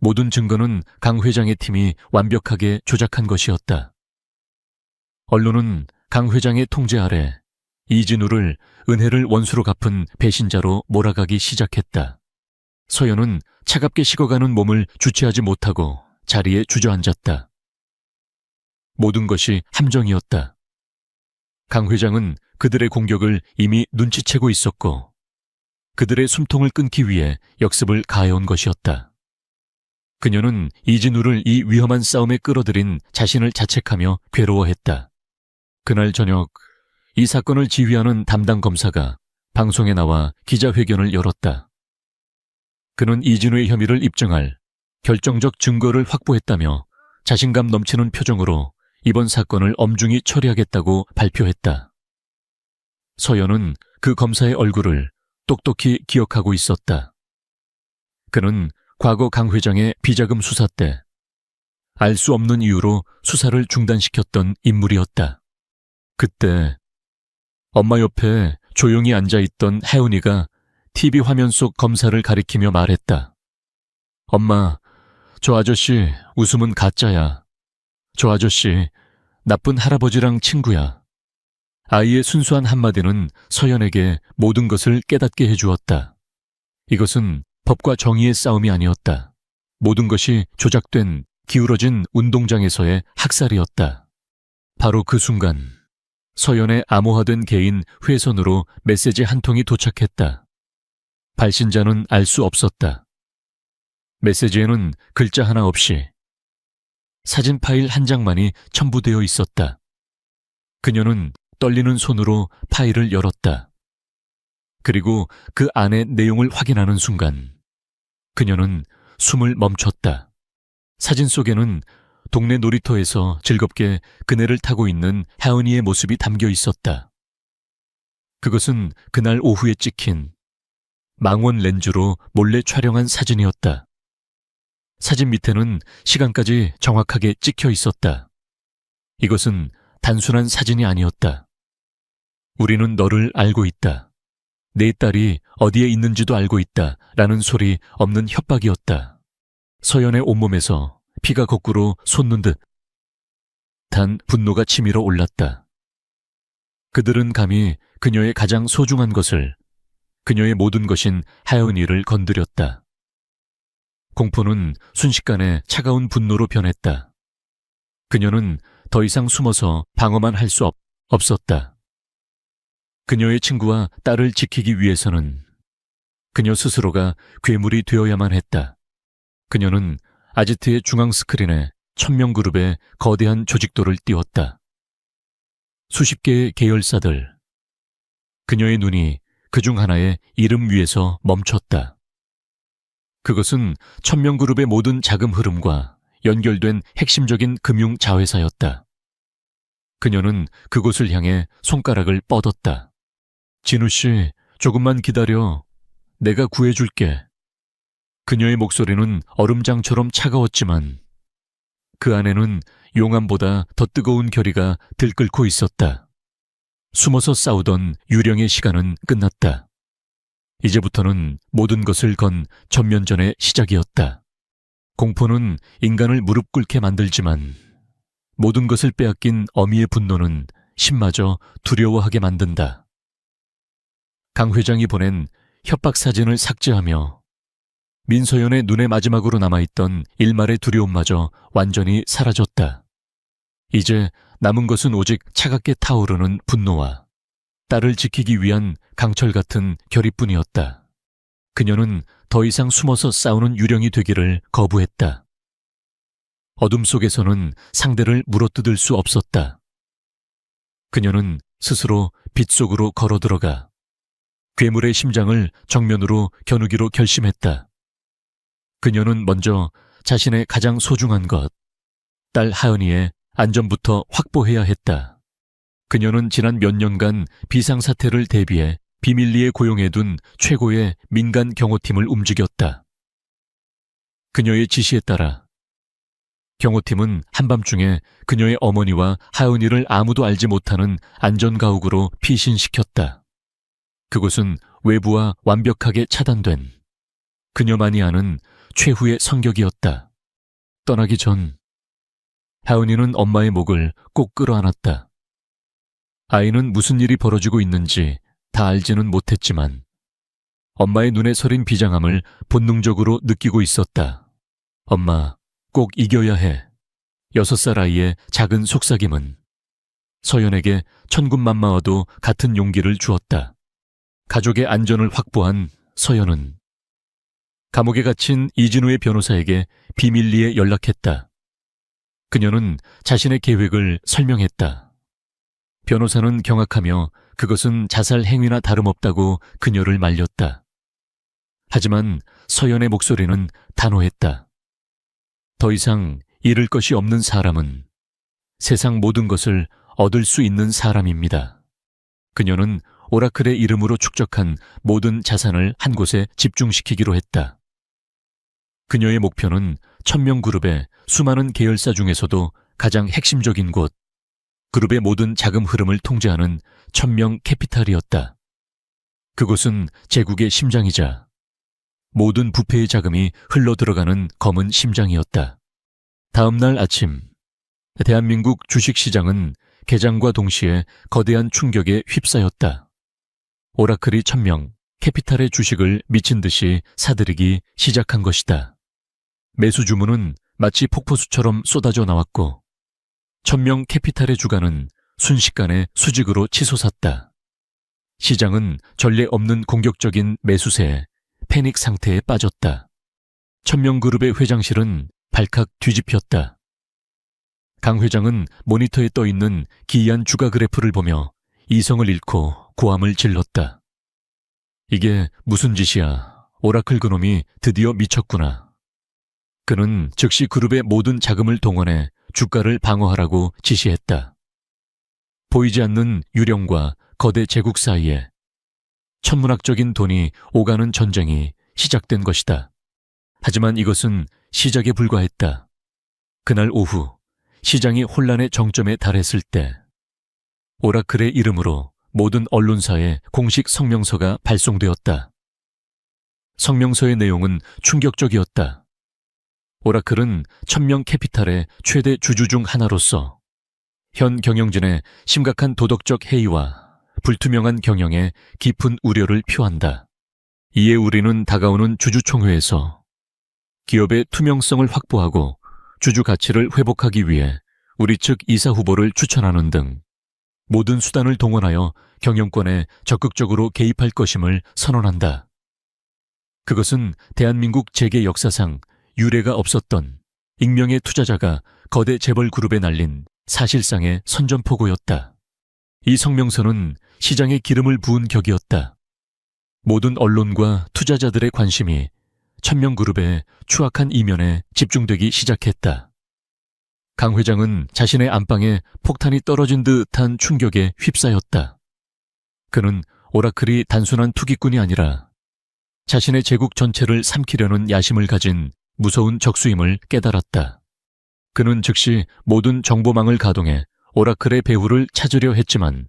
모든 증거는 강 회장의 팀이 완벽하게 조작한 것이었다. 언론은 강 회장의 통제 아래 이진우를 은혜를 원수로 갚은 배신자로 몰아가기 시작했다. 서연은 차갑게 식어가는 몸을 주체하지 못하고 자리에 주저앉았다. 모든 것이 함정이었다. 강 회장은 그들의 공격을 이미 눈치채고 있었고 그들의 숨통을 끊기 위해 역습을 가해온 것이었다. 그녀는 이진우를 이 위험한 싸움에 끌어들인 자신을 자책하며 괴로워했다. 그날 저녁 이 사건을 지휘하는 담당 검사가 방송에 나와 기자회견을 열었다. 그는 이진우의 혐의를 입증할 결정적 증거를 확보했다며 자신감 넘치는 표정으로 이번 사건을 엄중히 처리하겠다고 발표했다. 서연은 그 검사의 얼굴을 똑똑히 기억하고 있었다. 그는 과거 강 회장의 비자금 수사 때 알 수 없는 이유로 수사를 중단시켰던 인물이었다. 그때 엄마 옆에 조용히 앉아있던 혜은이가 TV 화면 속 검사를 가리키며 말했다. 엄마, 저 아저씨 웃음은 가짜야. 저 아저씨 나쁜 할아버지랑 친구야. 아이의 순수한 한마디는 서연에게 모든 것을 깨닫게 해주었다. 이것은 법과 정의의 싸움이 아니었다. 모든 것이 조작된 기울어진 운동장에서의 학살이었다. 바로 그 순간 서연의 암호화된 개인 회선으로 메시지 한 통이 도착했다. 발신자는 알 수 없었다. 메시지에는 글자 하나 없이 사진 파일 한 장만이 첨부되어 있었다. 그녀는 떨리는 손으로 파일을 열었다. 그리고 그 안의 내용을 확인하는 순간 그녀는 숨을 멈췄다. 사진 속에는 동네 놀이터에서 즐겁게 그네를 타고 있는 혜은이의 모습이 담겨 있었다. 그것은 그날 오후에 찍힌 망원 렌즈로 몰래 촬영한 사진이었다. 사진 밑에는 시간까지 정확하게 찍혀 있었다. 이것은 단순한 사진이 아니었다. 우리는 너를 알고 있다. 내 딸이 어디에 있는지도 알고 있다. 라는 소리 없는 협박이었다. 서연의 온몸에서 피가 거꾸로 솟는 듯 단 분노가 치밀어 올랐다. 그들은 감히 그녀의 가장 소중한 것을, 그녀의 모든 것인 혜은이를 건드렸다. 공포는 순식간에 차가운 분노로 변했다. 그녀는 더 이상 숨어서 방어만 할 수 없었다. 그녀의 친구와 딸을 지키기 위해서는 그녀 스스로가 괴물이 되어야만 했다. 그녀는 아지트의 중앙 스크린에 천명그룹의 거대한 조직도를 띄웠다. 수십 개의 계열사들. 그녀의 눈이 그중 하나의 이름 위에서 멈췄다. 그것은 천명그룹의 모든 자금 흐름과 연결된 핵심적인 금융 자회사였다. 그녀는 그곳을 향해 손가락을 뻗었다. 진우 씨, 조금만 기다려. 내가 구해줄게. 그녀의 목소리는 얼음장처럼 차가웠지만 그 안에는 용암보다 더 뜨거운 결의가 들끓고 있었다. 숨어서 싸우던 유령의 시간은 끝났다. 이제부터는 모든 것을 건 전면전의 시작이었다. 공포는 인간을 무릎 꿇게 만들지만 모든 것을 빼앗긴 어미의 분노는 신마저 두려워하게 만든다. 강 회장이 보낸 협박 사진을 삭제하며 민서연의 눈에 마지막으로 남아있던 일말의 두려움마저 완전히 사라졌다. 이제 남은 것은 오직 차갑게 타오르는 분노와 딸을 지키기 위한 강철 같은 결의뿐이었다. 그녀는 더 이상 숨어서 싸우는 유령이 되기를 거부했다. 어둠 속에서는 상대를 물어뜯을 수 없었다. 그녀는 스스로 빛 속으로 걸어 들어가 괴물의 심장을 정면으로 겨누기로 결심했다. 그녀는 먼저 자신의 가장 소중한 것, 딸 하은이의 안전부터 확보해야 했다. 그녀는 지난 몇 년간 비상사태를 대비해 비밀리에 고용해둔 최고의 민간 경호팀을 움직였다. 그녀의 지시에 따라 경호팀은 한밤중에 그녀의 어머니와 하은이를 아무도 알지 못하는 안전가옥으로 피신시켰다. 그곳은 외부와 완벽하게 차단된 그녀만이 아는 최후의 성격이었다. 떠나기 전 하은이는 엄마의 목을 꼭 끌어안았다. 아이는 무슨 일이 벌어지고 있는지 다 알지는 못했지만 엄마의 눈에 서린 비장함을 본능적으로 느끼고 있었다. 엄마, 꼭 이겨야 해. 6살 아이의 작은 속삭임은 서연에게 천군만마와도 같은 용기를 주었다. 가족의 안전을 확보한 서연은 감옥에 갇힌 이진우의 변호사에게 비밀리에 연락했다. 그녀는 자신의 계획을 설명했다. 변호사는 경악하며 그것은 자살 행위나 다름없다고 그녀를 말렸다. 하지만 서연의 목소리는 단호했다. 더 이상 잃을 것이 없는 사람은 세상 모든 것을 얻을 수 있는 사람입니다. 그녀는 오라클의 이름으로 축적한 모든 자산을 한 곳에 집중시키기로 했다. 그녀의 목표는 1000명 그룹의 수많은 계열사 중에서도 가장 핵심적인 곳, 그룹의 모든 자금 흐름을 통제하는 1000명 캐피탈이었다. 그곳은 제국의 심장이자 모든 부패의 자금이 흘러들어가는 검은 심장이었다. 다음 날 아침, 대한민국 주식시장은 개장과 동시에 거대한 충격에 휩싸였다. 오라클이 1000명 캐피탈의 주식을 미친 듯이 사들이기 시작한 것이다. 매수 주문은 마치 폭포수처럼 쏟아져 나왔고 1000명 캐피탈의 주가는 순식간에 수직으로 치솟았다. 시장은 전례 없는 공격적인 매수세에 패닉 상태에 빠졌다. 1000명 그룹의 회장실은 발칵 뒤집혔다. 강 회장은 모니터에 떠있는 기이한 주가 그래프를 보며 이성을 잃고 고함을 질렀다. 이게 무슨 짓이야. 오라클 그놈이 드디어 미쳤구나. 그는 즉시 그룹의 모든 자금을 동원해 주가를 방어하라고 지시했다. 보이지 않는 유령과 거대 제국 사이에 천문학적인 돈이 오가는 전쟁이 시작된 것이다. 하지만 이것은 시작에 불과했다. 그날 오후 시장이 혼란의 정점에 달했을 때 오라클의 이름으로 모든 언론사에 공식 성명서가 발송되었다. 성명서의 내용은 충격적이었다. 오라클은 1000명 캐피탈의 최대 주주 중 하나로서 현 경영진의 심각한 도덕적 해이와 불투명한 경영에 깊은 우려를 표한다. 이에 우리는 다가오는 주주총회에서 기업의 투명성을 확보하고 주주 가치를 회복하기 위해 우리 측 이사 후보를 추천하는 등 모든 수단을 동원하여 경영권에 적극적으로 개입할 것임을 선언한다. 그것은 대한민국 재계 역사상 유례가 없었던 익명의 투자자가 거대 재벌 그룹에 날린 사실상의 선전포고였다. 이 성명서는 시장에 기름을 부은 격이었다. 모든 언론과 투자자들의 관심이 1000명 그룹의 추악한 이면에 집중되기 시작했다. 강 회장은 자신의 안방에 폭탄이 떨어진 듯한 충격에 휩싸였다. 그는 오라클이 단순한 투기꾼이 아니라 자신의 제국 전체를 삼키려는 야심을 가진 무서운 적수임을 깨달았다. 그는 즉시 모든 정보망을 가동해 오라클의 배후를 찾으려 했지만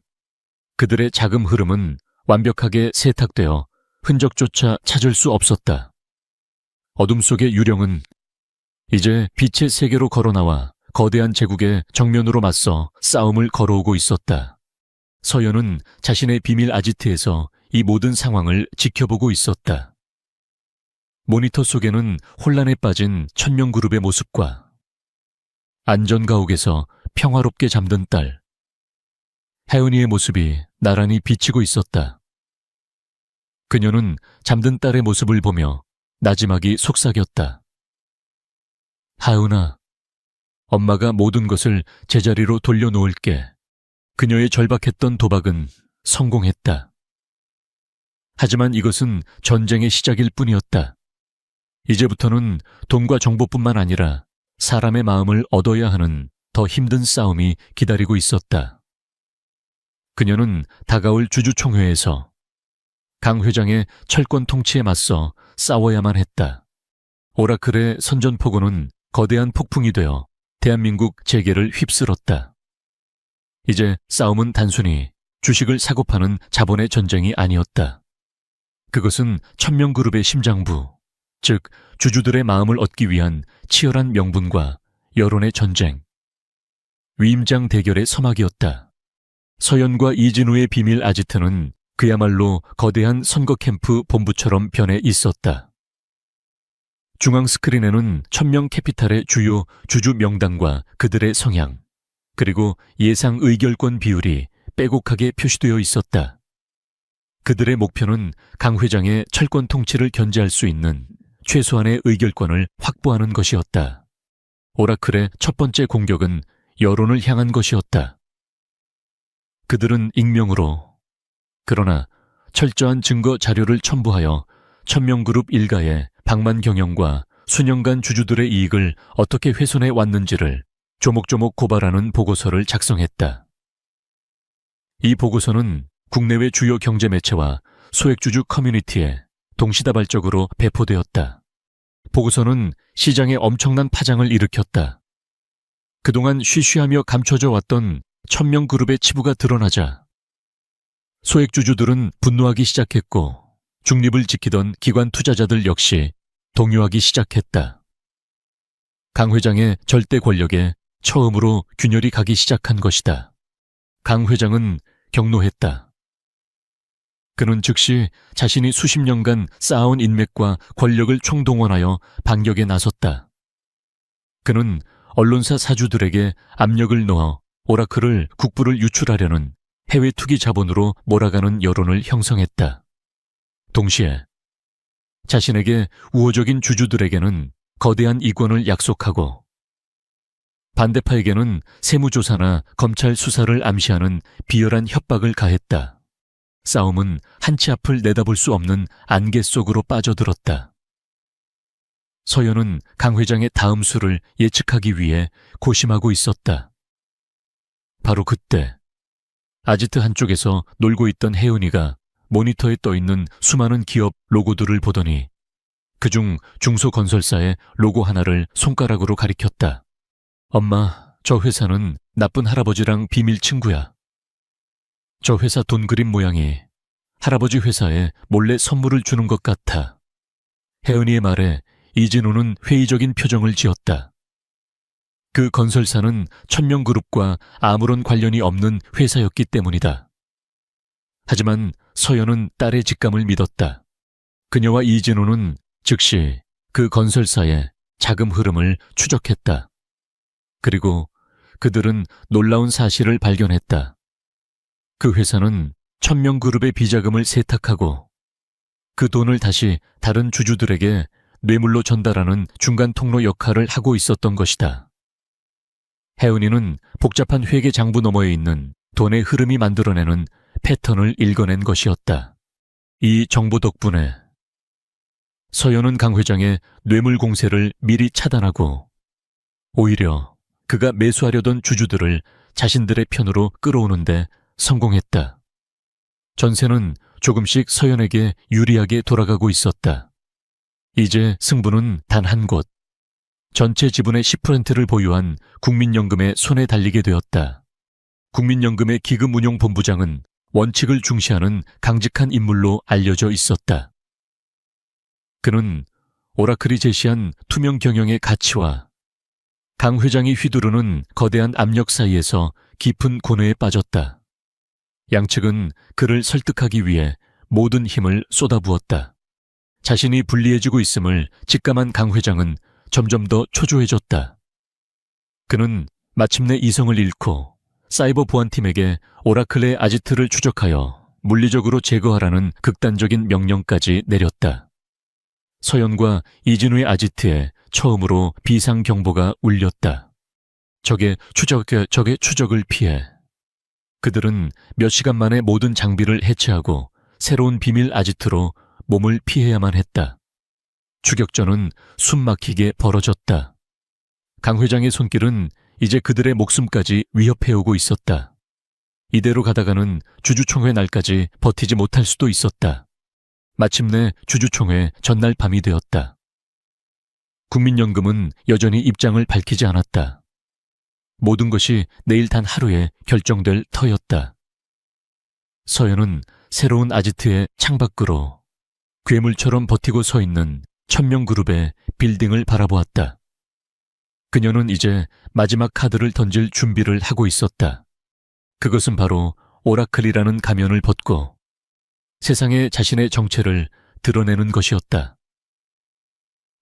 그들의 자금 흐름은 완벽하게 세탁되어 흔적조차 찾을 수 없었다. 어둠 속의 유령은 이제 빛의 세계로 걸어나와 거대한 제국의 정면으로 맞서 싸움을 걸어오고 있었다. 서연은 자신의 비밀 아지트에서 이 모든 상황을 지켜보고 있었다. 모니터 속에는 혼란에 빠진 천명그룹의 모습과 안전가옥에서 평화롭게 잠든 딸, 혜은이의 모습이 나란히 비치고 있었다. 그녀는 잠든 딸의 모습을 보며 나지막이 속삭였다. 하은아, 엄마가 모든 것을 제자리로 돌려놓을게. 그녀의 절박했던 도박은 성공했다. 하지만 이것은 전쟁의 시작일 뿐이었다. 이제부터는 돈과 정보뿐만 아니라 사람의 마음을 얻어야 하는 더 힘든 싸움이 기다리고 있었다. 그녀는 다가올 주주총회에서 강 회장의 철권 통치에 맞서 싸워야만 했다. 오라클의 선전포고는 거대한 폭풍이 되어 대한민국 재계를 휩쓸었다. 이제 싸움은 단순히 주식을 사고 파는 자본의 전쟁이 아니었다. 그것은 천명그룹의 심장부, 즉 주주들의 마음을 얻기 위한 치열한 명분과 여론의 전쟁, 위임장 대결의 서막이었다. 서연과 이진우의 비밀 아지트는 그야말로 거대한 선거 캠프 본부처럼 변해 있었다. 중앙 스크린에는 천명캐피탈의 주요 주주 명단과 그들의 성향, 그리고 예상 의결권 비율이 빼곡하게 표시되어 있었다. 그들의 목표는 강 회장의 철권 통치를 견제할 수 있는 최소한의 의결권을 확보하는 것이었다. 오라클의 첫 번째 공격은 여론을 향한 것이었다. 그들은 익명으로, 그러나 철저한 증거 자료를 첨부하여 천명그룹 일가의 방만 경영과 수년간 주주들의 이익을 어떻게 훼손해 왔는지를 조목조목 고발하는 보고서를 작성했다. 이 보고서는 국내외 주요 경제 매체와 소액주주 커뮤니티에 동시다발적으로 배포되었다. 보고서는 시장에 엄청난 파장을 일으켰다. 그동안 쉬쉬하며 감춰져 왔던 천명그룹의 치부가 드러나자 소액주주들은 분노하기 시작했고 중립을 지키던 기관 투자자들 역시 동요하기 시작했다. 강 회장의 절대 권력에 처음으로 균열이 가기 시작한 것이다. 강 회장은 경노했다. 그는 즉시 자신이 수십 년간 쌓아온 인맥과 권력을 총동원하여 반격에 나섰다. 그는 언론사 사주들에게 압력을 넣어 오라클을 국부를 유출하려는 해외 투기 자본으로 몰아가는 여론을 형성했다. 동시에 자신에게 우호적인 주주들에게는 거대한 이권을 약속하고 반대파에게는 세무조사나 검찰 수사를 암시하는 비열한 협박을 가했다. 싸움은 한치 앞을 내다볼 수 없는 안개 속으로 빠져들었다. 서연은 강 회장의 다음 수를 예측하기 위해 고심하고 있었다. 바로 그때 아지트 한쪽에서 놀고 있던 혜은이가 모니터에 떠있는 수많은 기업 로고들을 보더니 그중 중소건설사의 로고 하나를 손가락으로 가리켰다. 엄마, 저 회사는 나쁜 할아버지랑 비밀 친구야. 저 회사 돈 그림 모양이 할아버지 회사에 몰래 선물을 주는 것 같아. 혜은이의 말에 이진우는 회의적인 표정을 지었다. 그 건설사는 천명그룹과 아무런 관련이 없는 회사였기 때문이다. 하지만 서연은 딸의 직감을 믿었다. 그녀와 이진우는 즉시 그 건설사의 자금 흐름을 추적했다. 그리고 그들은 놀라운 사실을 발견했다. 그 회사는 천명그룹의 비자금을 세탁하고 그 돈을 다시 다른 주주들에게 뇌물로 전달하는 중간 통로 역할을 하고 있었던 것이다. 혜은이는 복잡한 회계 장부 너머에 있는 돈의 흐름이 만들어내는 패턴을 읽어낸 것이었다. 이 정보 덕분에 서연은 강 회장의 뇌물 공세를 미리 차단하고 오히려 그가 매수하려던 주주들을 자신들의 편으로 끌어오는데 성공했다. 전세는 조금씩 서연에게 유리하게 돌아가고 있었다. 이제 승부는 단 한 곳, 전체 지분의 10%를 보유한 국민연금의 손에 달리게 되었다. 국민연금의 기금운용본부장은 원칙을 중시하는 강직한 인물로 알려져 있었다. 그는 오라클이 제시한 투명 경영의 가치와 강 회장이 휘두르는 거대한 압력 사이에서 깊은 고뇌에 빠졌다. 양측은 그를 설득하기 위해 모든 힘을 쏟아부었다. 자신이 불리해지고 있음을 직감한 강 회장은 점점 더 초조해졌다. 그는 마침내 이성을 잃고 사이버 보안팀에게 오라클의 아지트를 추적하여 물리적으로 제거하라는 극단적인 명령까지 내렸다. 서연과 이진우의 아지트에 처음으로 비상 경보가 울렸다. 적의 추적을 피해 그들은 몇 시간 만에 모든 장비를 해체하고 새로운 비밀 아지트로 몸을 피해야만 했다. 추격전은 숨막히게 벌어졌다. 강 회장의 손길은 이제 그들의 목숨까지 위협해오고 있었다. 이대로 가다가는 주주총회 날까지 버티지 못할 수도 있었다. 마침내 주주총회 전날 밤이 되었다. 국민연금은 여전히 입장을 밝히지 않았다. 모든 것이 내일 단 하루에 결정될 터였다. 서연은 새로운 아지트의 창밖으로 괴물처럼 버티고 서 있는 천명그룹의 빌딩을 바라보았다. 그녀는 이제 마지막 카드를 던질 준비를 하고 있었다. 그것은 바로 오라클이라는 가면을 벗고 세상에 자신의 정체를 드러내는 것이었다.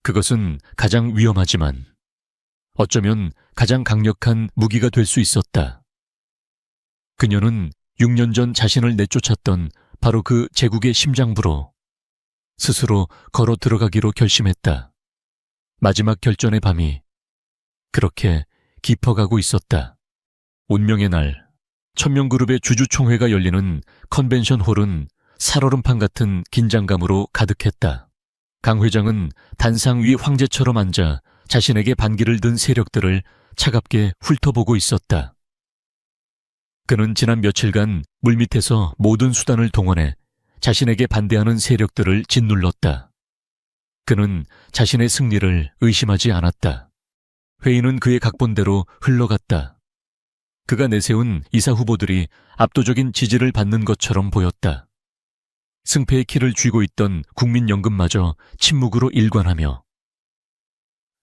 그것은 가장 위험하지만 어쩌면 가장 강력한 무기가 될 수 있었다. 그녀는 6년 전 자신을 내쫓았던 바로 그 제국의 심장부로 스스로 걸어 들어가기로 결심했다. 마지막 결전의 밤이 그렇게 깊어가고 있었다. 운명의 날, 천명그룹의 주주총회가 열리는 컨벤션 홀은 살얼음판 같은 긴장감으로 가득했다. 강 회장은 단상 위 황제처럼 앉아 자신에게 반기를 든 세력들을 차갑게 훑어보고 있었다. 그는 지난 며칠간 물밑에서 모든 수단을 동원해 자신에게 반대하는 세력들을 짓눌렀다. 그는 자신의 승리를 의심하지 않았다. 회의는 그의 각본대로 흘러갔다. 그가 내세운 이사 후보들이 압도적인 지지를 받는 것처럼 보였다. 승패의 키를 쥐고 있던 국민연금마저 침묵으로 일관하며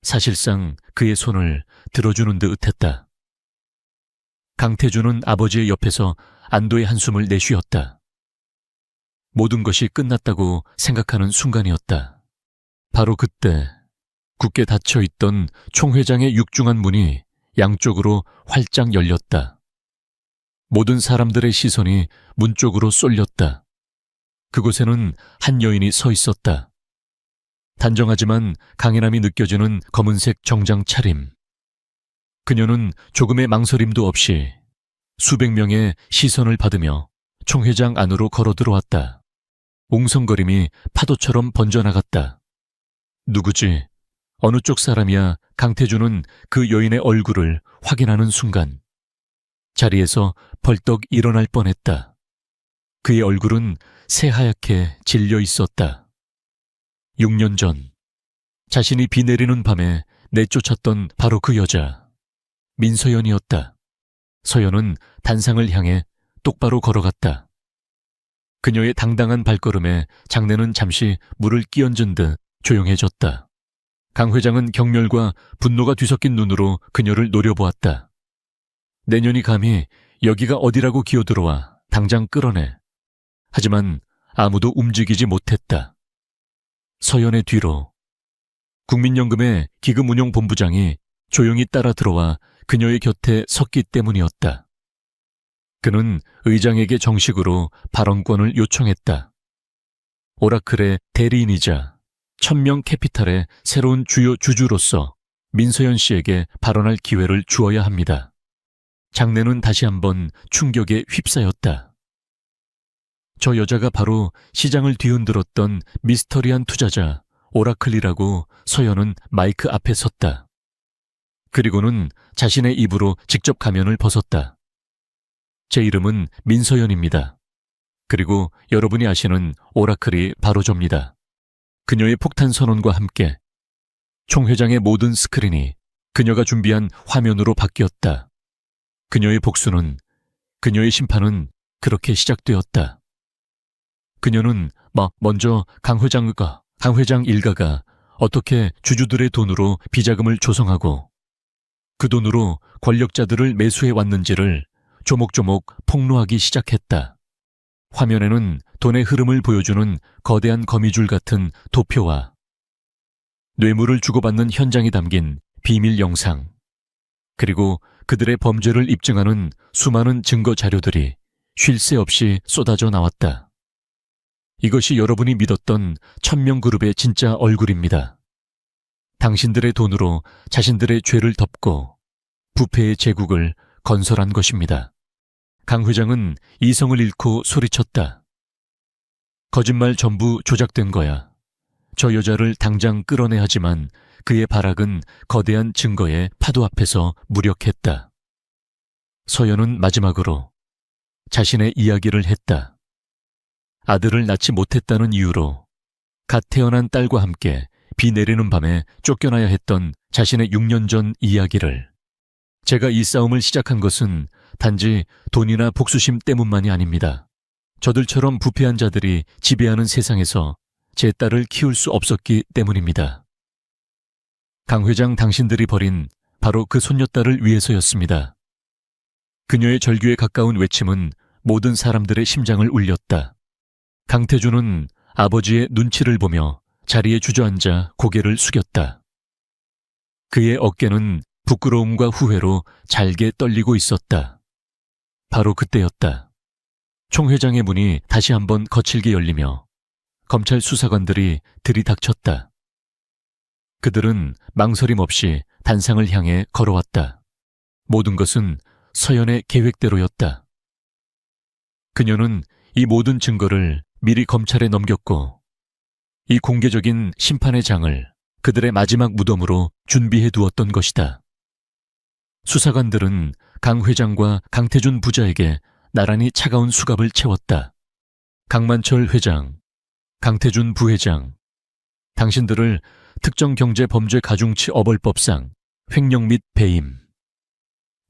사실상 그의 손을 들어주는 듯 했다. 강태준은 아버지의 옆에서 안도의 한숨을 내쉬었다. 모든 것이 끝났다고 생각하는 순간이었다. 바로 그때 굳게 닫혀있던 총회장의 육중한 문이 양쪽으로 활짝 열렸다. 모든 사람들의 시선이 문 쪽으로 쏠렸다. 그곳에는 한 여인이 서 있었다. 단정하지만 강인함이 느껴지는 검은색 정장 차림. 그녀는 조금의 망설임도 없이 수백 명의 시선을 받으며 총회장 안으로 걸어 들어왔다. 웅성거림이 파도처럼 번져나갔다. 누구지? 어느 쪽 사람이야? 강태준은 그 여인의 얼굴을 확인하는 순간 자리에서 벌떡 일어날 뻔했다. 그의 얼굴은 새하얗게 질려 있었다. 6년 전 자신이 비 내리는 밤에 내쫓았던 바로 그 여자 민서연이었다. 서연은 단상을 향해 똑바로 걸어갔다. 그녀의 당당한 발걸음에 장내는 잠시 물을 끼얹은 듯 조용해졌다. 강 회장은 경멸과 분노가 뒤섞인 눈으로 그녀를 노려보았다. 내년이 감히 여기가 어디라고 기어들어와 당장 끌어내. 하지만 아무도 움직이지 못했다. 서연의 뒤로 국민연금의 기금운용본부장이 조용히 따라 들어와 그녀의 곁에 섰기 때문이었다. 그는 의장에게 정식으로 발언권을 요청했다. 오라클의 대리인이자 천명캐피탈의 새로운 주요 주주로서 민서연 씨에게 발언할 기회를 주어야 합니다. 장내는 다시 한번 충격에 휩싸였다. 저 여자가 바로 시장을 뒤흔들었던 미스터리한 투자자 오라클이라고 서연은 마이크 앞에 섰다. 그리고는 자신의 입으로 직접 가면을 벗었다. 제 이름은 민서연입니다. 그리고 여러분이 아시는 오라클이 바로 접니다. 그녀의 폭탄 선언과 함께 총회장의 모든 스크린이 그녀가 준비한 화면으로 바뀌었다. 그녀의 복수는, 그녀의 심판은 그렇게 시작되었다. 그녀는 먼저 강 회장 일가가 어떻게 주주들의 돈으로 비자금을 조성하고 그 돈으로 권력자들을 매수해 왔는지를 조목조목 폭로하기 시작했다. 화면에는 돈의 흐름을 보여주는 거대한 거미줄 같은 도표와 뇌물을 주고받는 현장이 담긴 비밀 영상, 그리고 그들의 범죄를 입증하는 수많은 증거 자료들이 쉴 새 없이 쏟아져 나왔다. 이것이 여러분이 믿었던 천명그룹의 진짜 얼굴입니다. 당신들의 돈으로 자신들의 죄를 덮고 부패의 제국을 건설한 것입니다. 강 회장은 이성을 잃고 소리쳤다. 거짓말 전부 조작된 거야. 저 여자를 당장 끌어내야 하지만 그의 발악은 거대한 증거의 파도 앞에서 무력했다. 서연은 마지막으로 자신의 이야기를 했다. 아들을 낳지 못했다는 이유로 갓 태어난 딸과 함께 비 내리는 밤에 쫓겨나야 했던 자신의 6년 전 이야기를. 제가 이 싸움을 시작한 것은 단지 돈이나 복수심 때문만이 아닙니다. 저들처럼 부패한 자들이 지배하는 세상에서 제 딸을 키울 수 없었기 때문입니다. 강 회장, 당신들이 버린 바로 그 손녀딸을 위해서였습니다. 그녀의 절규에 가까운 외침은 모든 사람들의 심장을 울렸다. 강태준은 아버지의 눈치를 보며 자리에 주저앉아 고개를 숙였다. 그의 어깨는 부끄러움과 후회로 잘게 떨리고 있었다. 바로 그때였다. 총 회장의 문이 다시 한번 거칠게 열리며 검찰 수사관들이 들이닥쳤다. 그들은 망설임 없이 단상을 향해 걸어왔다. 모든 것은 서연의 계획대로였다. 그녀는 이 모든 증거를 미리 검찰에 넘겼고 이 공개적인 심판의 장을 그들의 마지막 무덤으로 준비해 두었던 것이다. 수사관들은 강 회장과 강태준 부자에게 나란히 차가운 수갑을 채웠다. 강만철 회장, 강태준 부회장, 당신들을 특정경제범죄가중치 어벌법상 횡령 및 배임,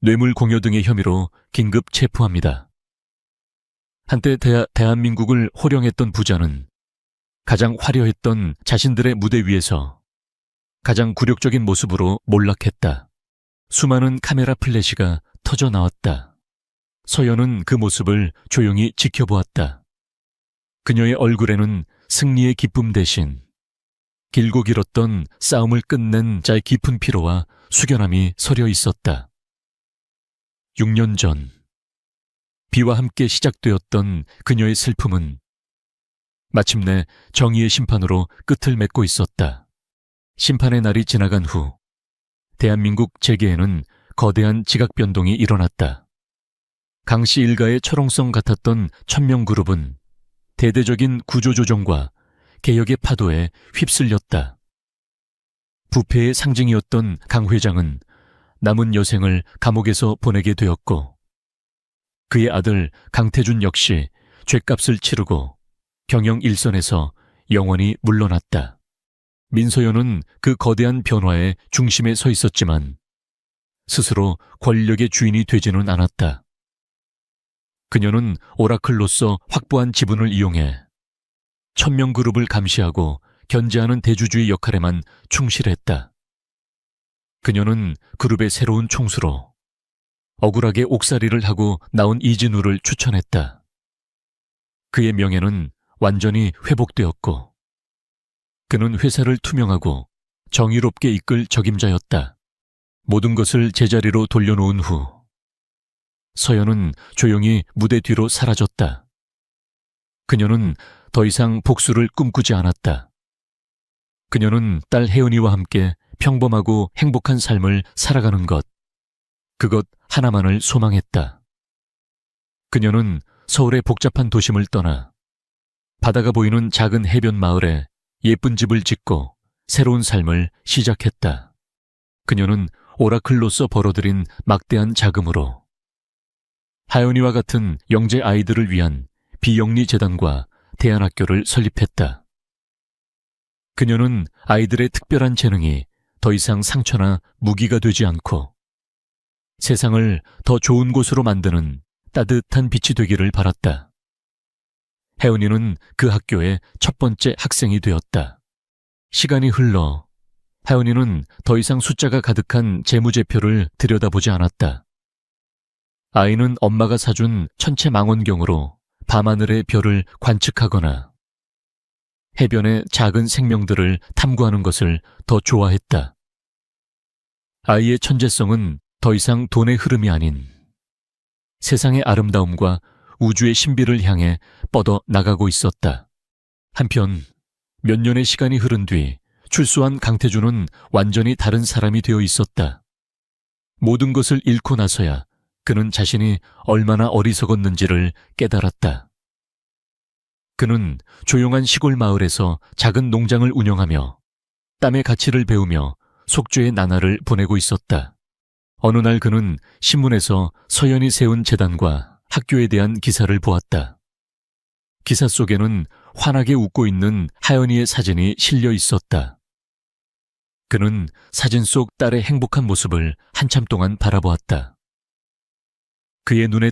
뇌물 공여 등의 혐의로 긴급 체포합니다. 한때 대한민국을 호령했던 부자는 가장 화려했던 자신들의 무대 위에서 가장 굴욕적인 모습으로 몰락했다. 수많은 카메라 플래시가 터져 나왔다. 서연은 그 모습을 조용히 지켜보았다. 그녀의 얼굴에는 승리의 기쁨 대신 길고 길었던 싸움을 끝낸 자의 깊은 피로와 숙연함이 서려 있었다. 6년 전 비와 함께 시작되었던 그녀의 슬픔은 마침내 정의의 심판으로 끝을 맺고 있었다. 심판의 날이 지나간 후 대한민국 재계에는 거대한 지각 변동이 일어났다. 강씨 일가의 철옹성 같았던 천명그룹은 대대적인 구조조정과 개혁의 파도에 휩쓸렸다. 부패의 상징이었던 강 회장은 남은 여생을 감옥에서 보내게 되었고 그의 아들 강태준 역시 죗값을 치르고 경영 일선에서 영원히 물러났다. 민서연은 그 거대한 변화의 중심에 서 있었지만 스스로 권력의 주인이 되지는 않았다. 그녀는 오라클로서 확보한 지분을 이용해 천명그룹을 감시하고 견제하는 대주주의 역할에만 충실했다. 그녀는 그룹의 새로운 총수로 억울하게 옥살이를 하고 나온 이진우를 추천했다. 그의 명예는 완전히 회복되었고 그는 회사를 투명하고 정의롭게 이끌 적임자였다. 모든 것을 제자리로 돌려놓은 후 서연은 조용히 무대 뒤로 사라졌다. 그녀는 더 이상 복수를 꿈꾸지 않았다. 그녀는 딸 혜은이와 함께 평범하고 행복한 삶을 살아가는 것, 그것 하나만을 소망했다. 그녀는 서울의 복잡한 도심을 떠나 바다가 보이는 작은 해변 마을에 예쁜 집을 짓고 새로운 삶을 시작했다. 그녀는 오라클로서 벌어들인 막대한 자금으로 하연이와 같은 영재 아이들을 위한 비영리 재단과 대안학교를 설립했다. 그녀는 아이들의 특별한 재능이 더 이상 상처나 무기가 되지 않고 세상을 더 좋은 곳으로 만드는 따뜻한 빛이 되기를 바랐다. 혜은이는 그 학교의 첫 번째 학생이 되었다. 시간이 흘러 혜은이는 더 이상 숫자가 가득한 재무제표를 들여다보지 않았다. 아이는 엄마가 사준 천체 망원경으로 밤하늘의 별을 관측하거나 해변의 작은 생명들을 탐구하는 것을 더 좋아했다. 아이의 천재성은 더 이상 돈의 흐름이 아닌 세상의 아름다움과 우주의 신비를 향해 뻗어 나가고 있었다. 한편 몇 년의 시간이 흐른 뒤 출소한 강태준은 완전히 다른 사람이 되어 있었다. 모든 것을 잃고 나서야 그는 자신이 얼마나 어리석었는지를 깨달았다. 그는 조용한 시골 마을에서 작은 농장을 운영하며 땀의 가치를 배우며 속죄의 나날을 보내고 있었다. 어느 날 그는 신문에서 서연이 세운 재단과 학교에 대한 기사를 보았다. 기사 속에는 환하게 웃고 있는 하연이의 사진이 실려 있었다. 그는 사진 속 딸의 행복한 모습을 한참 동안 바라보았다. 그의 눈에